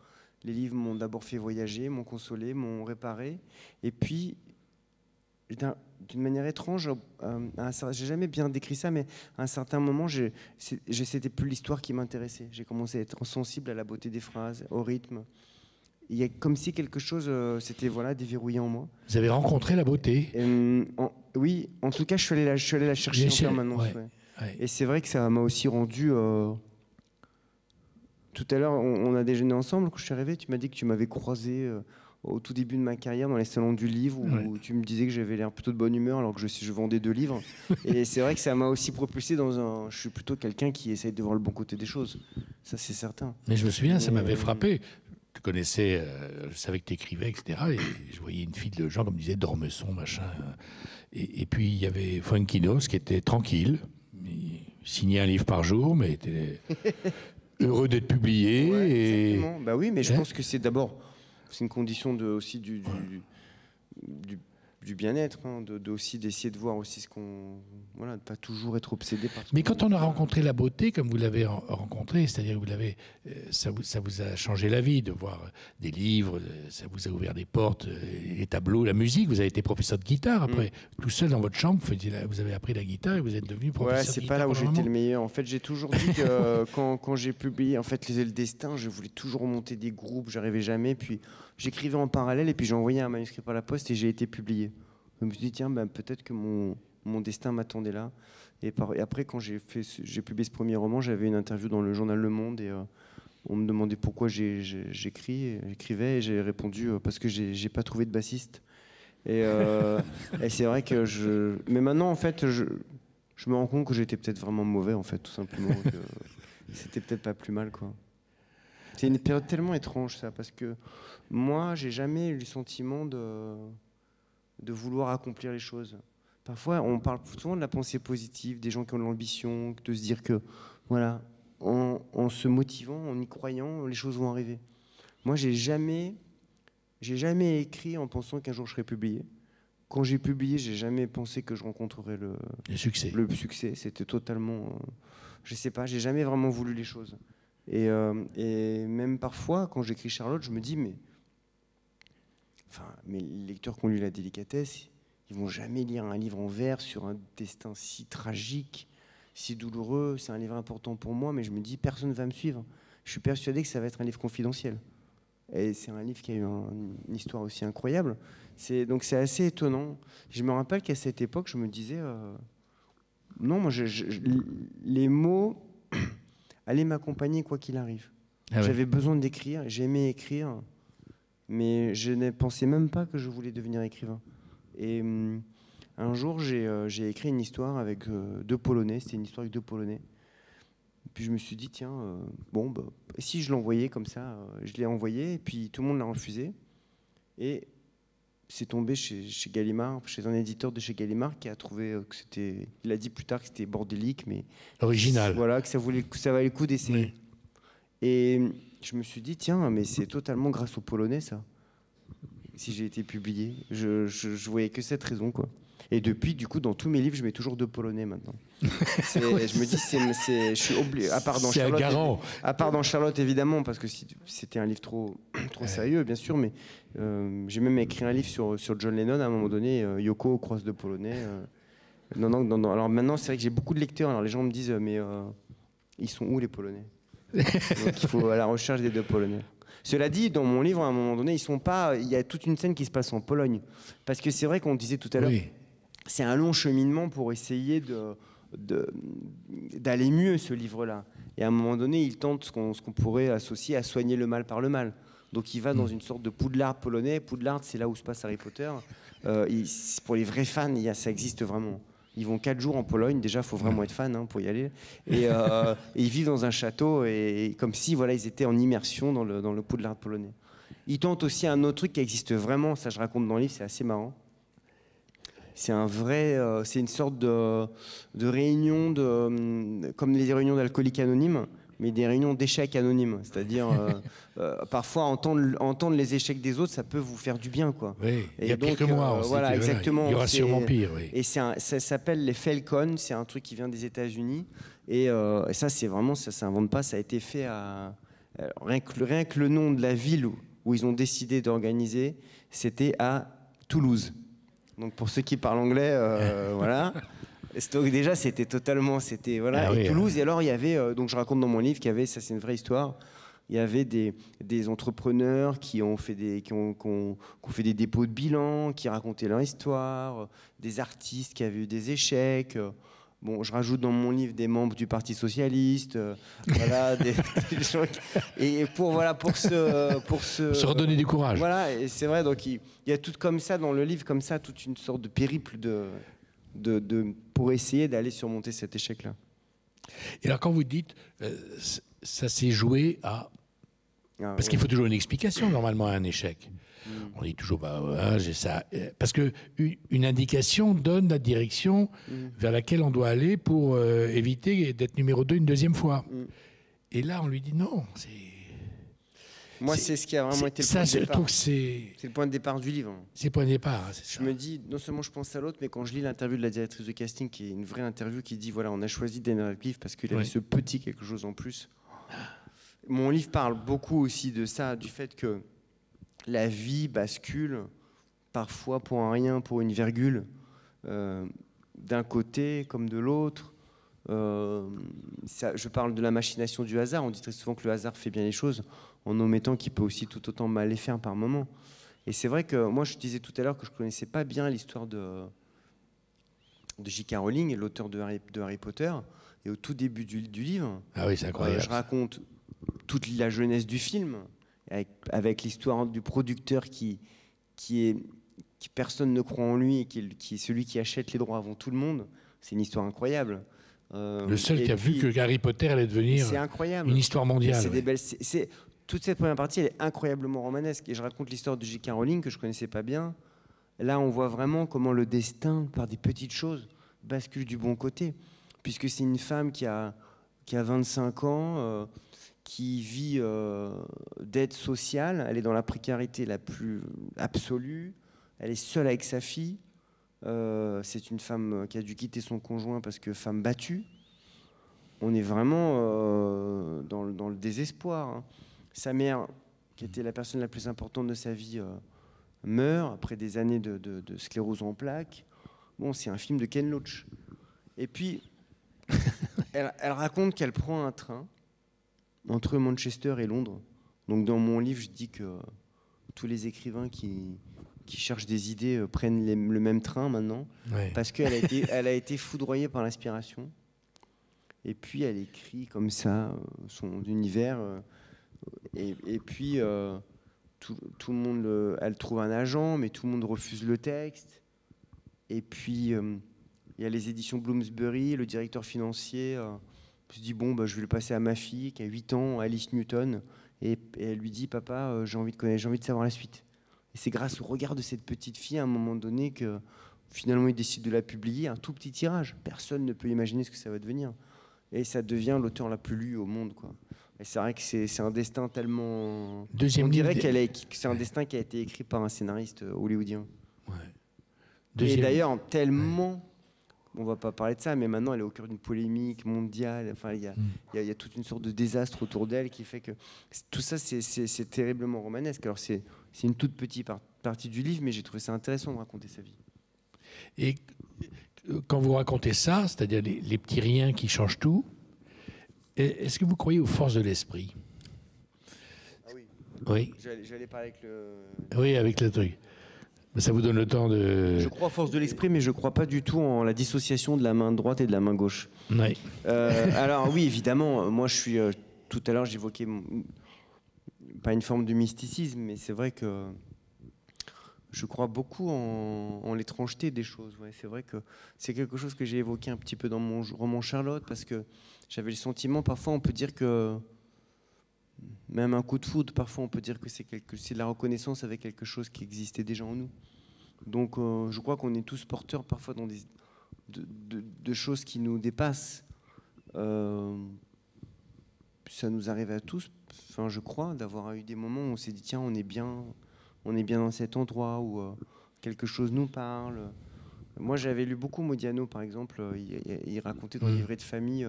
Les livres m'ont d'abord fait voyager, m'ont consolé, m'ont réparé. Et puis, d'une manière étrange, j'ai jamais bien décrit ça, mais à un certain moment, c'était plus l'histoire qui m'intéressait. J'ai commencé à être sensible à la beauté des phrases, au rythme. Il y a comme si quelque chose s'était déverrouillé en moi. Vous avez rencontré la beauté. Oui, en tout cas, je suis allé la chercher en permanence. Ouais. Et c'est vrai que ça m'a aussi rendu... Tout à l'heure, on a déjeuné ensemble. Quand je suis arrivé, tu m'as dit que tu m'avais croisé au tout début de ma carrière dans les salons du livre, où tu me disais que j'avais l'air plutôt de bonne humeur alors que je vendais 2 livres. Et c'est vrai que ça m'a aussi propulsé Je suis plutôt quelqu'un qui essaye de voir le bon côté des choses. Ça, c'est certain. Mais je me souviens, ça m'avait frappé. Je connaissais, je savais que tu écrivais, etc. Et je voyais une file de gens, comme disait Dormesson, machin. Et puis, il y avait Funkinos qui était tranquille. Il signait un livre par jour, mais était heureux d'être publié. Exactement. Bah oui, mais je pense que c'est d'abord... C'est une condition aussi du du bien-être, hein, aussi d'essayer de voir aussi ce qu'on... Voilà, de pas toujours être obsédé par... Mais quand on a rencontré la beauté, comme vous l'avez rencontré, c'est-à-dire que ça vous a changé la vie de voir des livres, ça vous a ouvert des portes, les tableaux, la musique. Vous avez été professeur de guitare après, tout seul dans votre chambre, vous avez appris la guitare et vous êtes devenu professeur de guitare. C'est pas là où j'étais le meilleur. En fait, j'ai toujours dit que quand j'ai publié, en fait, le destin, je voulais toujours monter des groupes, j'arrivais jamais. Puis j'écrivais en parallèle et puis j'ai envoyé un manuscrit par la poste et j'ai été publié. Je me suis dit, tiens, peut-être que mon destin m'attendait là. Et après, quand j'ai publié ce premier roman, j'avais une interview dans le journal Le Monde et on me demandait pourquoi j'écrivais et j'ai répondu parce que j'ai pas trouvé de bassiste. Et c'est vrai que mais maintenant, en fait, je me rends compte que j'étais peut-être vraiment mauvais, en fait, tout simplement. Que c'était peut-être pas plus mal, quoi. C'est une période tellement étrange, ça, parce que moi, j'ai jamais eu le sentiment de vouloir accomplir les choses. Parfois, on parle souvent de la pensée positive, des gens qui ont de l'ambition, de se dire que, voilà, en se motivant, en y croyant, les choses vont arriver. Moi, j'ai jamais écrit en pensant qu'un jour je serais publié. Quand j'ai publié, j'ai jamais pensé que je rencontrerais le succès. Le succès, c'était totalement... je sais pas, j'ai jamais vraiment voulu les choses. Et même parfois, quand j'écris Charlotte, je me dis, mais les lecteurs qui ont lu La Délicatesse, ils vont jamais lire un livre en vers sur un destin si tragique, si douloureux. C'est un livre important pour moi, mais je me dis, personne ne va me suivre. Je suis persuadé que ça va être un livre confidentiel. Et c'est un livre qui a eu une histoire aussi incroyable. Donc c'est assez étonnant. Je me rappelle qu'à cette époque, je me disais, non, moi, les mots allaient m'accompagner quoi qu'il arrive. J'avais besoin d'écrire, j'aimais écrire, mais je ne pensais même pas que je voulais devenir écrivain. Et un jour, j'ai écrit une histoire avec 2 Polonais. C'était une histoire avec 2 Polonais. Puis je me suis dit, tiens, si je l'envoyais comme ça, je l'ai envoyé, et puis tout le monde l'a refusé. Et c'est tombé chez Gallimard, chez un éditeur de chez Gallimard qui a trouvé que c'était... Il a dit plus tard que c'était bordélique, mais... Original. Voilà, que ça valait le coup d'essayer. Oui. Et je me suis dit, tiens, mais c'est totalement grâce aux Polonais, ça. Si j'ai été publié. Je voyais que cette raison, quoi. Et depuis, du coup, dans tous mes livres, je mets toujours 2 Polonais maintenant. Je me dis, je suis obligé. À part dans Charlotte, évidemment, parce que c'était un livre trop sérieux, bien sûr. Mais j'ai même écrit un livre sur John Lennon à un moment donné. Yoko croise 2 Polonais. Non. Alors maintenant, c'est vrai que j'ai beaucoup de lecteurs. Alors les gens me disent, mais ils sont où les Polonais? Donc il faut à la recherche des 2 Polonais. Cela dit, dans mon livre, à un moment donné, ils sont pas. Il y a toute une scène qui se passe en Pologne, parce que c'est vrai qu'on disait tout à l'heure. Oui. C'est un long cheminement pour essayer d'aller mieux, ce livre-là. Et à un moment donné, il tente ce qu'on pourrait associer à soigner le mal par le mal. Donc il va dans une sorte de Poudlard polonais. Poudlard, c'est là où se passe Harry Potter. Pour les vrais fans, ça existe vraiment. Ils vont 4 jours en Pologne. Déjà, il faut vraiment être fan pour y aller. Et ils vivent dans un château, et comme si ils étaient en immersion dans le Poudlard polonais. Ils tentent aussi un autre truc qui existe vraiment. Ça, je raconte dans le livre, c'est assez marrant. C'est c'est une sorte de réunion, comme les réunions d'alcooliques anonymes, mais des réunions d'échecs anonymes. C'est-à-dire, parfois, entendre les échecs des autres, ça peut vous faire du bien, quoi. Oui, il y a pire que moi. Voilà, exactement. Il y aura sûrement pire, oui. Et ça s'appelle les Falcons, c'est un truc qui vient des États-Unis. Et ça, c'est vraiment, ça s'invente pas, ça a été fait rien que le nom de la ville où ils ont décidé d'organiser, c'était à Toulouse. Donc pour ceux qui parlent anglais, voilà. Donc déjà c'était totalement, voilà. Et Toulouse. Et alors il y avait, donc je raconte dans mon livre qu'il y avait, ça c'est une vraie histoire. Il y avait des entrepreneurs qui ont fait des dépôts de bilan, qui racontaient leur histoire, des artistes qui avaient eu des échecs. Bon, je rajoute dans mon livre des membres du Parti socialiste, voilà, des gens et pour se redonner du courage. Voilà, et c'est vrai. Donc il y a tout comme ça dans le livre, comme ça, toute une sorte de périple pour essayer d'aller surmonter cet échec-là. Et alors quand vous dites ça s'est joué à parce qu'il faut toujours une explication normalement à un échec. On dit toujours j'ai ça parce que une indication donne la direction vers laquelle on doit aller pour éviter d'être numéro 2 une deuxième fois. Et là on lui dit non, Moi, c'est ce qui a vraiment été le point de je départ. trouve que c'est le point de départ du livre. C'est le point de départ. Hein, je me dis, non seulement je pense à l'autre, mais quand je lis l'interview de la directrice de casting, qui est une vraie interview, qui dit, voilà, on a choisi Daniel Radcliffe parce qu'il avait ce petit quelque chose en plus. Mon livre parle beaucoup aussi de ça, du fait que la vie bascule parfois pour un rien, pour une virgule, d'un côté comme de l'autre. Je parle de la machination du hasard. On dit très souvent que le hasard fait bien les choses, en omettant qu'il peut aussi tout autant mal les faire par moment. Et c'est vrai que moi, je disais tout à l'heure que je ne connaissais pas bien l'histoire de J.K. Rowling, l'auteur de Harry Potter. Et au tout début du livre, c'est incroyable, je raconte toute la jeunesse du film, avec l'histoire du producteur qui personne ne croit en lui, et qui est celui qui achète les droits avant tout le monde. C'est une histoire incroyable. Le seul qui a vu que Harry Potter allait devenir une histoire mondiale. C'est des belles, toute cette première partie, elle est incroyablement romanesque. Et je raconte l'histoire de J.K. Rowling que je ne connaissais pas bien. Là, on voit vraiment comment le destin, par des petites choses, bascule du bon côté. Puisque c'est une femme qui a 25 ans, qui vit d'aide sociale. Elle est dans la précarité la plus absolue. Elle est seule avec sa fille. C'est une femme qui a dû quitter son conjoint parce que femme battue. On est vraiment dans le désespoir. Hein. Sa mère, qui était la personne la plus importante de sa vie, meurt après des années de sclérose en plaques. Bon, c'est un film de Ken Loach. Et puis, elle raconte qu'elle prend un train entre Manchester et Londres. Donc dans mon livre, je dis que tous les écrivains qui cherchent des idées prennent le même train maintenant, parce qu'elle a été foudroyée par l'inspiration. Et puis elle écrit comme ça son univers. Et puis tout le monde, elle trouve un agent, mais tout le monde refuse le texte. Et puis il y a les éditions Bloomsbury, le directeur financier se dit bon, je vais le passer à ma fille qui a 8 ans, Alice Newton, et elle lui dit papa, j'ai envie de savoir la suite. Et c'est grâce au regard de cette petite fille à un moment donné que finalement il décide de la publier, un tout petit tirage. Personne ne peut imaginer ce que ça va devenir. Et ça devient l'auteur la plus lue au monde, quoi. Et c'est vrai que c'est un destin tellement... On dirait que c'est un destin qui a été écrit par un scénariste hollywoodien. Et d'ailleurs, tellement... On ne va pas parler de ça, mais maintenant, elle est au cœur d'une polémique mondiale. Enfin, il y a toute une sorte de désastre autour d'elle qui fait que... Tout ça, c'est terriblement romanesque. Alors, c'est une toute petite partie du livre, mais j'ai trouvé ça intéressant de raconter sa vie. Et quand vous racontez ça, c'est-à-dire les petits riens qui changent tout, est-ce que vous croyez aux forces de l'esprit? Ah oui. Oui. J'allais parler avec le... Oui, avec le truc. Ça vous donne le temps de... Je crois aux forces de l'esprit, mais je ne crois pas du tout en la dissociation de la main droite et de la main gauche. Oui. Alors oui, évidemment, moi je suis... tout à l'heure, j'évoquais pas une forme de mysticisme, mais c'est vrai que je crois beaucoup en l'étrangeté des choses. Ouais, c'est vrai que c'est quelque chose que j'ai évoqué un petit peu dans mon roman Charlotte, parce que j'avais le sentiment, parfois on peut dire que, même un coup de foudre, parfois on peut dire que c'est de la reconnaissance avec quelque chose qui existait déjà en nous. Donc je crois qu'on est tous porteurs parfois de choses qui nous dépassent. Ça nous arrive à tous, enfin, je crois, d'avoir eu des moments où on s'est dit tiens, on est bien dans cet endroit où quelque chose nous parle. Moi, j'avais lu beaucoup Modiano, par exemple. Il racontait dans le livret de famille,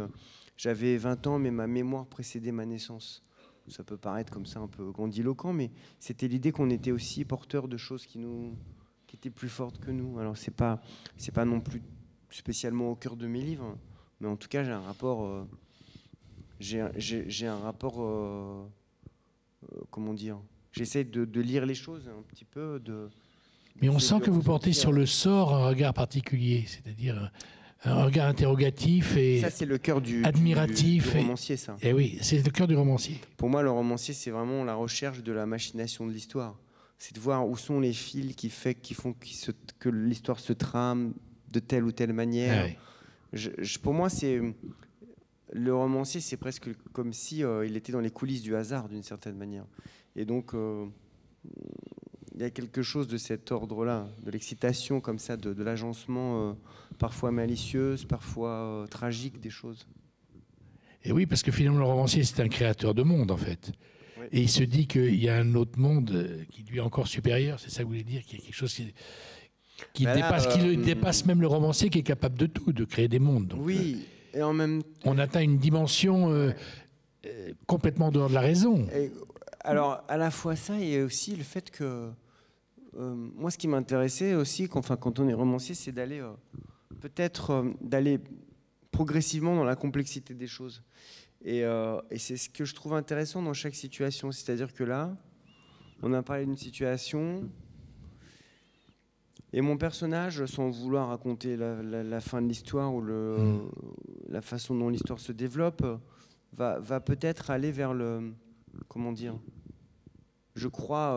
j'avais 20 ans, mais ma mémoire précédait ma naissance. Ça peut paraître comme ça un peu grandiloquent, mais c'était l'idée qu'on était aussi porteurs de choses qui étaient plus fortes que nous. Alors, c'est pas non plus spécialement au cœur de mes livres, mais en tout cas, j'ai un rapport... J'ai un rapport... comment dire ? J'essaie de lire les choses un petit peu. Mais on sent que vous portez sur le sort un regard particulier, c'est-à-dire un regard interrogatif et ça, c'est le cœur admiratif. Du romancier, ça. Et oui, c'est le cœur du romancier. Pour moi, le romancier, c'est vraiment la recherche de la machination de l'histoire. C'est de voir où sont les fils qui font que l'histoire se trame de telle ou telle manière. Ah oui. Pour moi, le romancier, c'est presque comme si il était dans les coulisses du hasard, d'une certaine manière. Et donc, il y a quelque chose de cet ordre-là, de l'excitation comme ça, de l'agencement parfois malicieuse, parfois tragique des choses. Et oui, parce que finalement, le romancier, c'est un créateur de monde, en fait. Oui. Et il se dit qu'il y a un autre monde qui lui est encore supérieur, c'est ça que vous voulez dire, qu'il y a quelque chose qui dépasse même le romancier qui est capable de tout, de créer des mondes. Donc, oui, et en même temps... On atteint une dimension complètement en dehors de la raison. Alors, à la fois ça et aussi le fait que... moi, ce qui m'intéressait aussi, quand on est romancier, c'est d'aller d'aller progressivement dans la complexité des choses. Et c'est ce que je trouve intéressant dans chaque situation. C'est-à-dire que là, on a parlé d'une situation, et mon personnage, sans vouloir raconter la fin de l'histoire ou la façon dont l'histoire se développe, va peut-être aller vers le... Comment dire ? Je crois,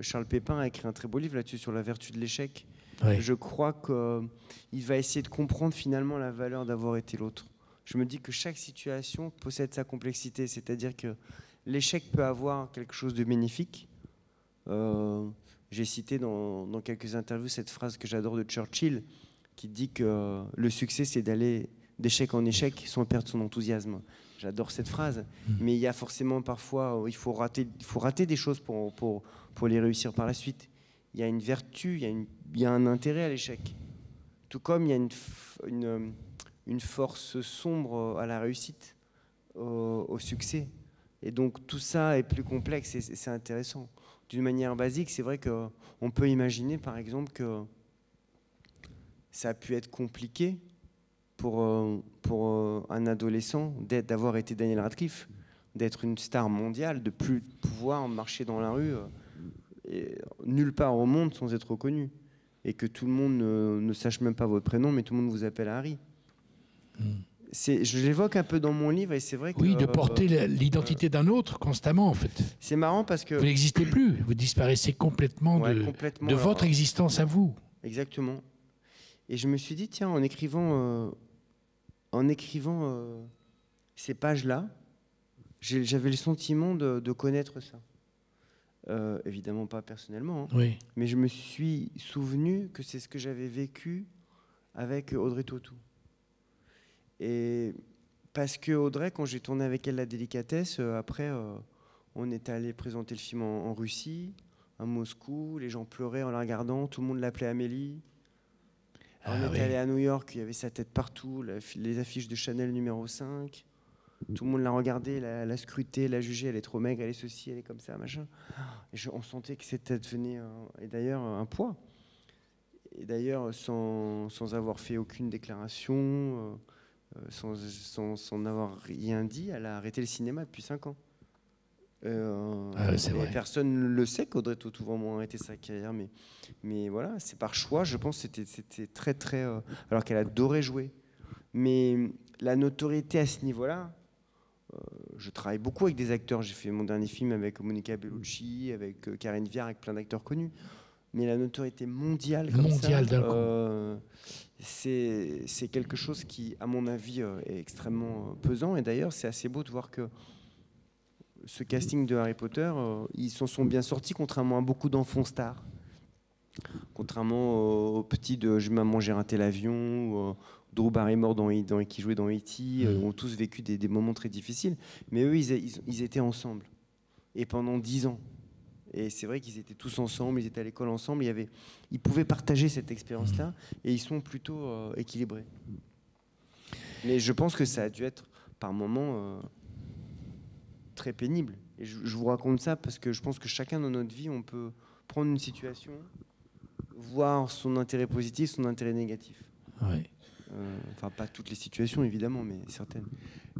Charles Pépin a écrit un très beau livre là-dessus sur la vertu de l'échec. Oui. Je crois qu'il va essayer de comprendre finalement la valeur d'avoir été l'autre. Je me dis que chaque situation possède sa complexité, c'est-à-dire que l'échec peut avoir quelque chose de bénéfique. J'ai cité dans quelques interviews cette phrase que j'adore de Churchill, qui dit que le succès, c'est d'aller d'échec en échec sans perdre son enthousiasme. J'adore cette phrase, mais il y a forcément parfois, il faut rater des choses pour les réussir par la suite. Il y a une vertu, il y a un intérêt à l'échec. Tout comme il y a une force sombre à la réussite, au succès. Et donc tout ça est plus complexe et c'est intéressant. D'une manière basique, c'est vrai qu'on peut imaginer par exemple que ça a pu être compliqué pour un adolescent d'avoir été Daniel Radcliffe, d'être une star mondiale, de plus pouvoir marcher dans la rue nulle part au monde sans être reconnu. Et que tout le monde ne sache même pas votre prénom, mais tout le monde vous appelle Harry. Je l'évoque un peu dans mon livre et c'est vrai que... Oui, de porter l'identité d'un autre constamment, en fait. C'est marrant parce que... Vous n'existez plus, vous disparaissez complètement de votre existence à vous. Exactement. Et je me suis dit, tiens, en écrivant ces pages-là, j'avais le sentiment de connaître ça. Évidemment pas personnellement, hein, oui. Mais je me suis souvenu que c'est ce que j'avais vécu avec Audrey Tautou. Et parce que Audrey, quand j'ai tourné avec elle La Délicatesse, après, on est allé présenter le film en Russie, à Moscou, les gens pleuraient en la regardant, tout le monde l'appelait Amélie. On est allé à New York, il y avait sa tête partout, les affiches de Chanel numéro 5. Tout le monde l'a regardée, l'a scrutée, l'a jugée, elle est trop maigre, elle est ceci, elle est comme ça, machin. Et on sentait que c'était devenu, et d'ailleurs, un poids. Et d'ailleurs, sans avoir fait aucune déclaration, sans avoir rien dit, elle a arrêté le cinéma depuis 5 ans. C'est vrai. Personne ne le sait qu'Audrey Tautou vraiment a arrêté sa carrière, mais voilà, c'est par choix, je pense que c'était très, très... alors qu'elle adorait jouer. Mais la notoriété à ce niveau-là, je travaille beaucoup avec des acteurs. J'ai fait mon dernier film avec Monica Bellucci, avec Karine Viard, avec plein d'acteurs connus. Mais la notoriété mondiale comme ça, d'un coup. C'est quelque chose qui, à mon avis, est extrêmement pesant. Et d'ailleurs, c'est assez beau de voir que ce casting de Harry Potter, ils s'en sont bien sortis, contrairement à beaucoup d'enfants stars. Contrairement aux petits de Maman, j'ai raté l'avion, ou Drew Barrymore qui jouait dans E.T., ont tous vécu des moments très difficiles. Mais eux, ils étaient ensemble. Et pendant 10 ans. Et c'est vrai qu'ils étaient tous ensemble, ils étaient à l'école ensemble. Ils pouvaient partager cette expérience-là. Et ils sont plutôt équilibrés. Mais je pense que ça a dû être, par moments, très pénible. Et je vous raconte ça parce que je pense que chacun dans notre vie, on peut prendre une situation, voir son intérêt positif, son intérêt négatif. Oui. Enfin, pas toutes les situations, évidemment, mais certaines.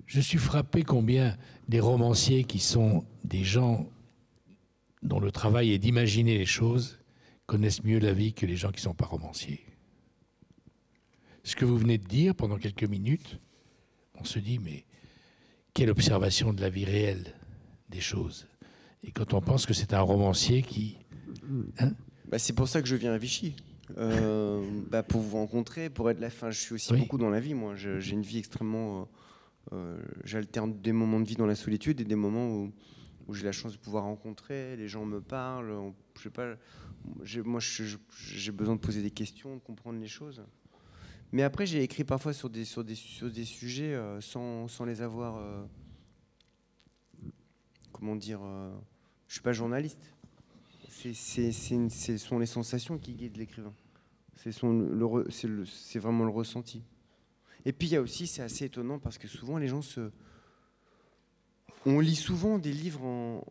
Je suis frappé combien des romanciers qui sont des gens dont le travail est d'imaginer les choses connaissent mieux la vie que les gens qui ne sont pas romanciers. Ce que vous venez de dire pendant quelques minutes, on se dit, mais quelle observation de la vie réelle des choses. Et quand on pense que c'est un romancier qui... Hein, c'est pour ça que je viens à Vichy. Pour vous rencontrer, pour être la fin. Je suis aussi beaucoup dans la vie, moi. J'ai une vie extrêmement... j'alterne des moments de vie dans la solitude et des moments où j'ai la chance de pouvoir rencontrer, les gens me parlent, je sais pas, moi j'ai besoin de poser des questions, de comprendre les choses. Mais après j'ai écrit parfois sur des sujets sans les avoir comment dire, je suis pas journaliste. Ce sont les sensations qui guident l'écrivain. C'est vraiment le ressenti. Et puis il y a aussi, c'est assez étonnant parce que souvent les gens on lit souvent des livres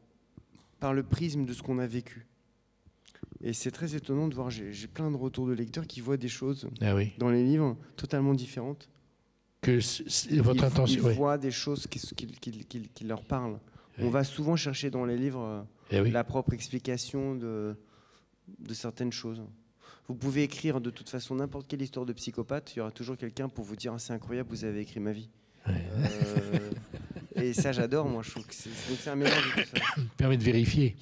par le prisme de ce qu'on a vécu. Et c'est très étonnant de voir, j'ai plein de retours de lecteurs qui voient des choses dans les livres totalement différentes. Que votre intention. Ils voient des choses qui leur parlent. On va souvent chercher dans les livres la propre explication de certaines choses. Vous pouvez écrire de toute façon n'importe quelle histoire de psychopathe, il y aura toujours quelqu'un pour vous dire c'est incroyable, vous avez écrit ma vie. Et ça j'adore, moi je trouve que c'est un mélange de tout ça. Permet de vérifier.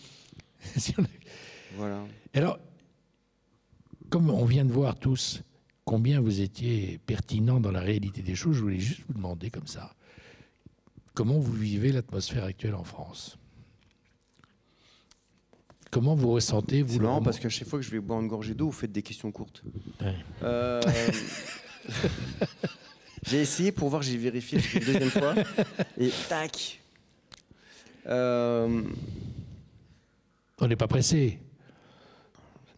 Voilà. Alors, comme on vient de voir tous combien vous étiez pertinent dans la réalité des choses, je voulais juste vous demander comme ça, comment vous vivez l'atmosphère actuelle en France ? Comment vous ressentez, vous? C'est marrant parce qu'à chaque fois que je vais boire une gorgée d'eau, vous faites des questions courtes. Ouais. J'ai essayé pour voir, j'ai vérifié une deuxième fois. Et tac. On n'est pas pressé.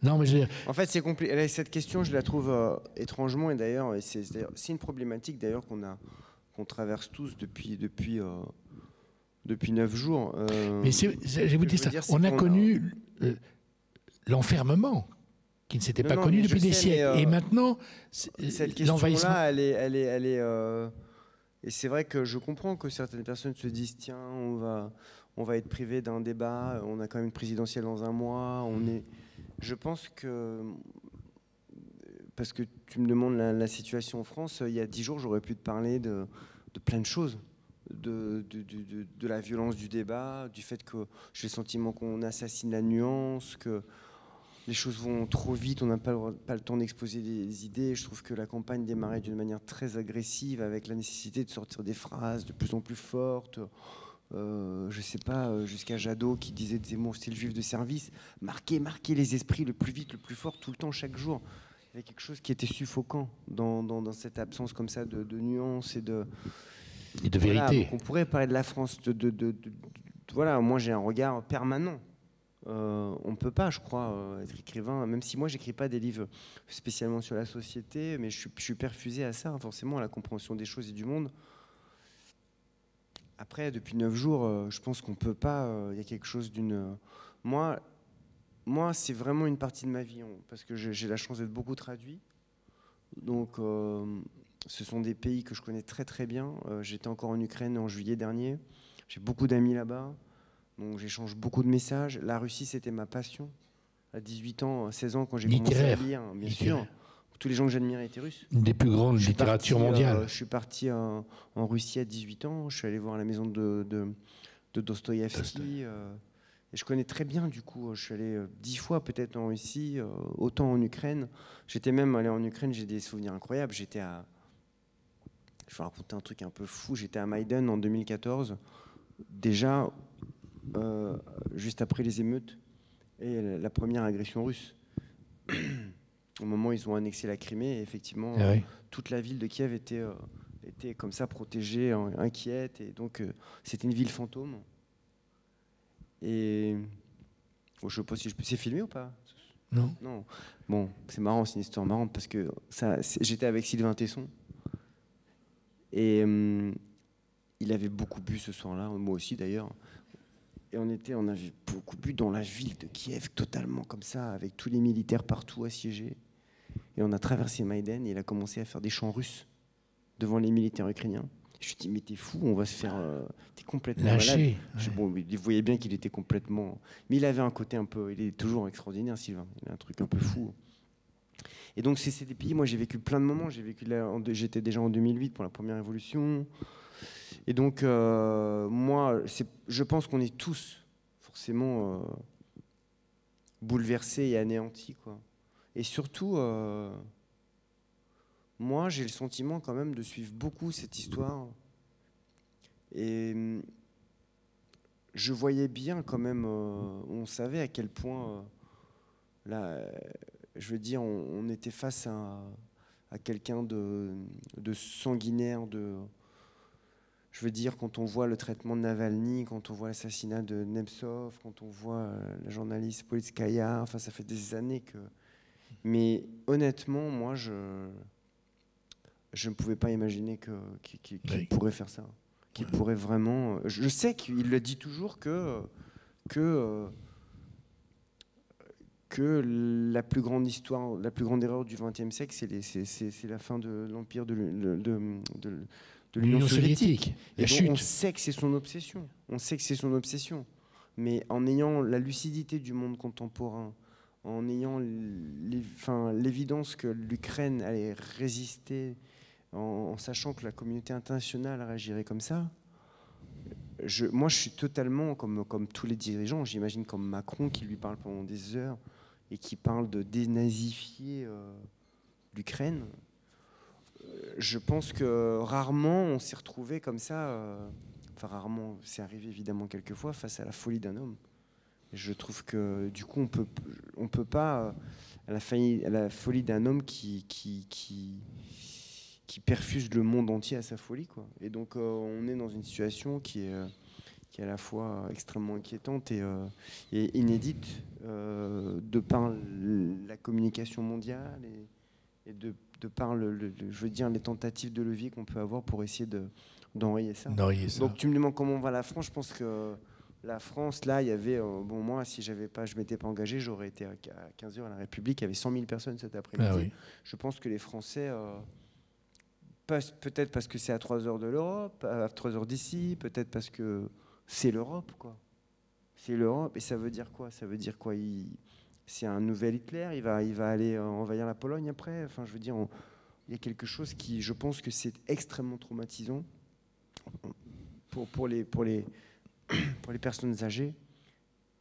Non, mais je veux dire... En fait, c'est compliqué. Cette question, je la trouve étrangement, et d'ailleurs, c'est une problématique d'ailleurs qu'on traverse tous depuis 9 jours. Mais je vais vous dire ça. On a connu l'enfermement qui ne s'était pas connu depuis des siècles. Et maintenant, cette question-là, elle est et c'est vrai que je comprends que certaines personnes se disent tiens, on va être privé d'un débat. On a quand même une présidentielle dans un mois. Je pense que parce que tu me demandes la situation en France, il y a 10 jours, j'aurais pu te parler de plein de choses. De la violence du débat, du fait que j'ai le sentiment qu'on assassine la nuance, que les choses vont trop vite, on n'a pas le temps d'exposer des idées. Je trouve que la campagne démarrait d'une manière très agressive, avec la nécessité de sortir des phrases de plus en plus fortes. Je sais pas, jusqu'à Jadot qui disait de Zemmour, c'est le juif de service. Marquer les esprits le plus vite, le plus fort, tout le temps, chaque jour. Il y avait quelque chose qui était suffocant dans cette absence comme ça de nuance et de vérité. Voilà, on pourrait parler de la France. Voilà, moi j'ai un regard permanent. On ne peut pas, je crois, être écrivain, même si moi j'écris pas des livres spécialement sur la société, mais je suis perfusé à ça, forcément, à la compréhension des choses et du monde. Après, depuis 9 jours, je pense qu'on peut pas. Il y a quelque chose d'une. Moi, c'est vraiment une partie de ma vie, parce que j'ai la chance d'être beaucoup traduit. Donc. Ce sont des pays que je connais très très bien. J'étais encore en Ukraine en juillet dernier. J'ai beaucoup d'amis là-bas. Donc j'échange beaucoup de messages. La Russie, c'était ma passion. À 18 ans, 16 ans, quand j'ai commencé à lire, bien sûr. Tous les gens que j'admirais étaient russes. Une des plus grandes littératures mondiales. Je suis parti en Russie à 18 ans. Je suis allé voir la maison de Dostoïevski. Et je connais très bien, du coup. Je suis allé 10 fois peut-être en Russie, autant en Ukraine. J'étais même allé en Ukraine, j'ai des souvenirs incroyables. Je vais raconter un truc un peu fou. J'étais à Maïdan en 2014, déjà juste après les émeutes et la première agression russe. Au moment où ils ont annexé la Crimée, et effectivement, toute la ville de Kiev était comme ça protégée, inquiète, et donc c'était une ville fantôme. Et je sais pas si c'est filmé ou pas. Non. Bon, c'est marrant, c'est une histoire marrante parce que j'étais avec Sylvain Tesson. Et il avait beaucoup bu ce soir-là, moi aussi d'ailleurs. Et on avait beaucoup bu dans la ville de Kiev, totalement comme ça, avec tous les militaires partout assiégés. Et on a traversé Maïdan et il a commencé à faire des chants russes devant les militaires ukrainiens. Je me suis dit, mais t'es fou, on va se faire... t'es complètement lâché. Malade. Bon, il voyait bien qu'il était complètement... Mais il avait un côté un peu... Il est toujours extraordinaire, Sylvain. Il a un truc un peu fou. Et donc, c'est des pays, moi j'ai vécu plein de moments. J'étais déjà en 2008 pour la première révolution. Et donc, moi, je pense qu'on est tous forcément bouleversés et anéantis, quoi. Et surtout, moi, j'ai le sentiment quand même de suivre beaucoup cette histoire. Et je voyais bien quand même, on savait à quel point... là, je veux dire, on était face à quelqu'un de sanguinaire, Je veux dire, quand on voit le traitement de Navalny, quand on voit l'assassinat de Nemtsov, quand on voit la journaliste Politskaya, enfin, ça fait des années que... Mais honnêtement, moi, je ne pouvais pas imaginer qu'il pourrait faire ça. Qu'il pourrait vraiment... Je sais qu'il le dit toujours que la plus grande histoire, la plus grande erreur du XXe siècle, c'est la fin de l'empire de l'Union soviétique. Et donc, on sait que c'est son obsession. On sait que c'est son obsession. Mais en ayant la lucidité du monde contemporain, en ayant l'évidence que l'Ukraine allait résister, en sachant que la communauté internationale réagirait comme ça, moi je suis totalement comme tous les dirigeants, j'imagine comme Macron qui lui parle pendant des heures et qui parle de dénazifier l'Ukraine. Je pense que rarement on s'est retrouvé comme ça, enfin rarement, c'est arrivé évidemment quelques fois, face à la folie d'un homme. Et je trouve que du coup on peut pas, à la folie d'un homme qui perfuse le monde entier à sa folie, quoi. Et donc on est dans une situation qui est à la fois extrêmement inquiétante et inédite de par la communication mondiale et de par je veux dire, les tentatives de levier qu'on peut avoir pour essayer d'enrayer ça. Donc tu me demandes comment va la France. Je pense que la France, là, il y avait... bon, moi, si je m'étais pas engagé, j'aurais été à 15h à la République. Il y avait 100 000 personnes cet après-midi. Ah oui. Je pense que les Français... peut-être parce que c'est à 3 heures de l'Europe, à 3 heures d'ici, peut-être parce que c'est l'Europe, quoi. C'est l'Europe, et ça veut dire quoi? Ça veut dire quoi? C'est un nouvel Hitler, il va aller envahir la Pologne après. Enfin, je veux dire, il y a quelque chose qui, je pense que c'est extrêmement traumatisant pour les personnes âgées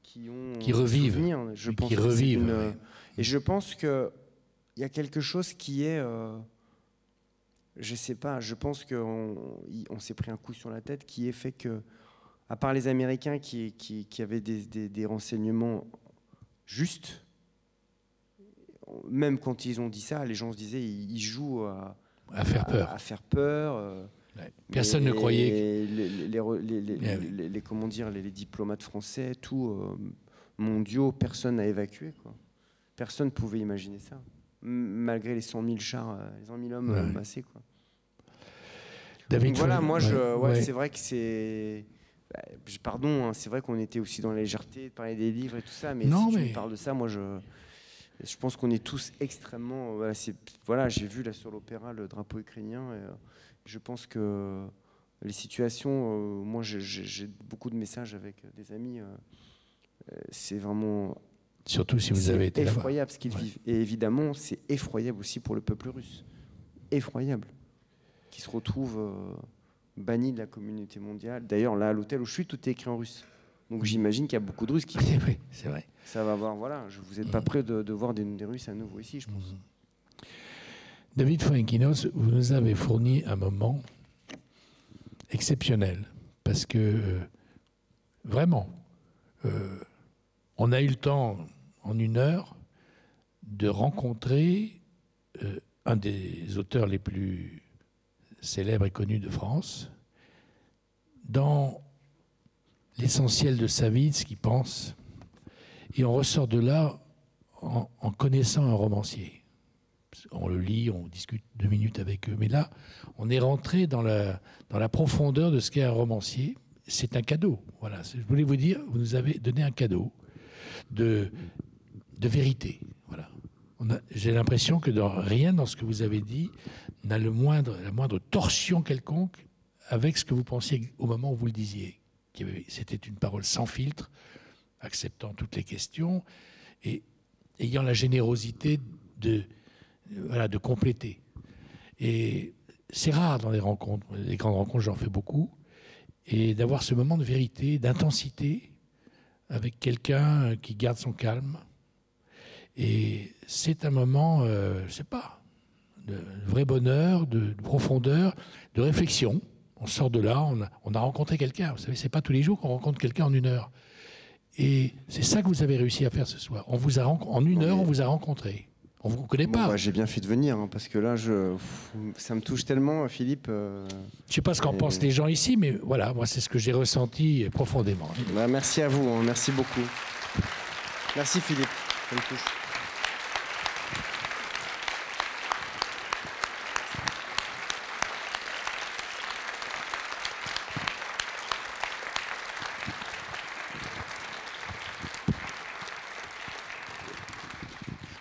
qui revivent, souvenirs, je pense, qui revivent. Et je pense que il y a quelque chose qui est je sais pas, je pense qu'on s'est pris un coup sur la tête qui est fait que, à part les Américains qui avaient des renseignements justes, même quand ils ont dit ça, les gens se disaient ils jouent à faire peur. À faire peur. Personne ne croyait. Comment dire, les diplomates français, mondiaux, personne n'a évacué, quoi. Personne ne pouvait imaginer ça. Malgré les 100 000 chars, les 100 000 hommes massés, quoi. David, donc voilà, moi, c'est vrai que c'est... Pardon, hein, c'est vrai qu'on était aussi dans la légèreté de parler des livres et tout ça, mais si tu me parles de ça, moi, je pense qu'on est tous extrêmement... Voilà, j'ai vu là sur l'opéra le drapeau ukrainien, et je pense que les situations... moi, j'ai beaucoup de messages avec des amis. C'est vraiment... Surtout si vous avez été là-bas. C'est effroyable ce qu'ils vivent. Et évidemment, c'est effroyable aussi pour le peuple russe. Effroyable. Qui se retrouve banni de la communauté mondiale. D'ailleurs, là, à l'hôtel où je suis, tout est écrit en russe. Donc j'imagine qu'il y a beaucoup de Russes qui... Oui, c'est vrai. Ça va voir, voilà. Vous n'êtes pas prêts de voir des Russes à nouveau ici, je pense. David Fuenquinos, vous nous avez fourni un moment exceptionnel. Parce que, vraiment... on a eu le temps, en 1 heure, de rencontrer un des auteurs les plus célèbres et connus de France, dans l'essentiel de sa vie, de ce qu'il pense. Et on ressort de là en connaissant un romancier. On le lit, on discute 2 minutes avec eux. Mais là, on est rentré dans la profondeur de ce qu'est un romancier. C'est un cadeau. Voilà. Je voulais vous dire, vous nous avez donné un cadeau de vérité. Voilà. J'ai l'impression que rien dans ce que vous avez dit n'a la moindre torsion quelconque avec ce que vous pensiez au moment où vous le disiez. C'était une parole sans filtre, acceptant toutes les questions et ayant la générosité de compléter. Et c'est rare dans les rencontres. Les grandes rencontres, j'en fais beaucoup. Et d'avoir ce moment de vérité, d'intensité, avec quelqu'un qui garde son calme. Et c'est un moment, je ne sais pas, de vrai bonheur, de profondeur, de réflexion. On sort de là, on a rencontré quelqu'un. Vous savez, ce n'est pas tous les jours qu'on rencontre quelqu'un en 1 heure. Et c'est ça que vous avez réussi à faire ce soir. En 1 heure, on vous a rencontré. On ne vous connaît Bon, pas. bah, j'ai bien fait de venir, hein, parce que là, ça me touche tellement, Philippe. Je ne sais pas ce qu'en pensent les gens ici, mais voilà, moi, c'est ce que j'ai ressenti profondément. Bah, merci à vous, hein, merci beaucoup. Merci Philippe, ça me touche.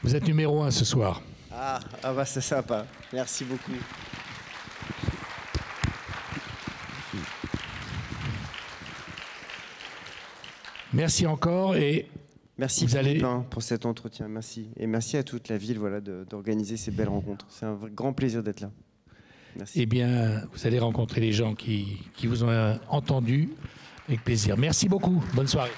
Vous êtes numéro 1 ce soir. Ah bah c'est sympa, merci beaucoup. Merci encore et merci vous Philippe, pour cet entretien, merci. Et merci à toute la ville d'organiser ces belles rencontres. C'est un grand plaisir d'être là. Merci. Eh bien, vous allez rencontrer les gens qui vous ont entendu avec plaisir. Merci beaucoup. Bonne soirée.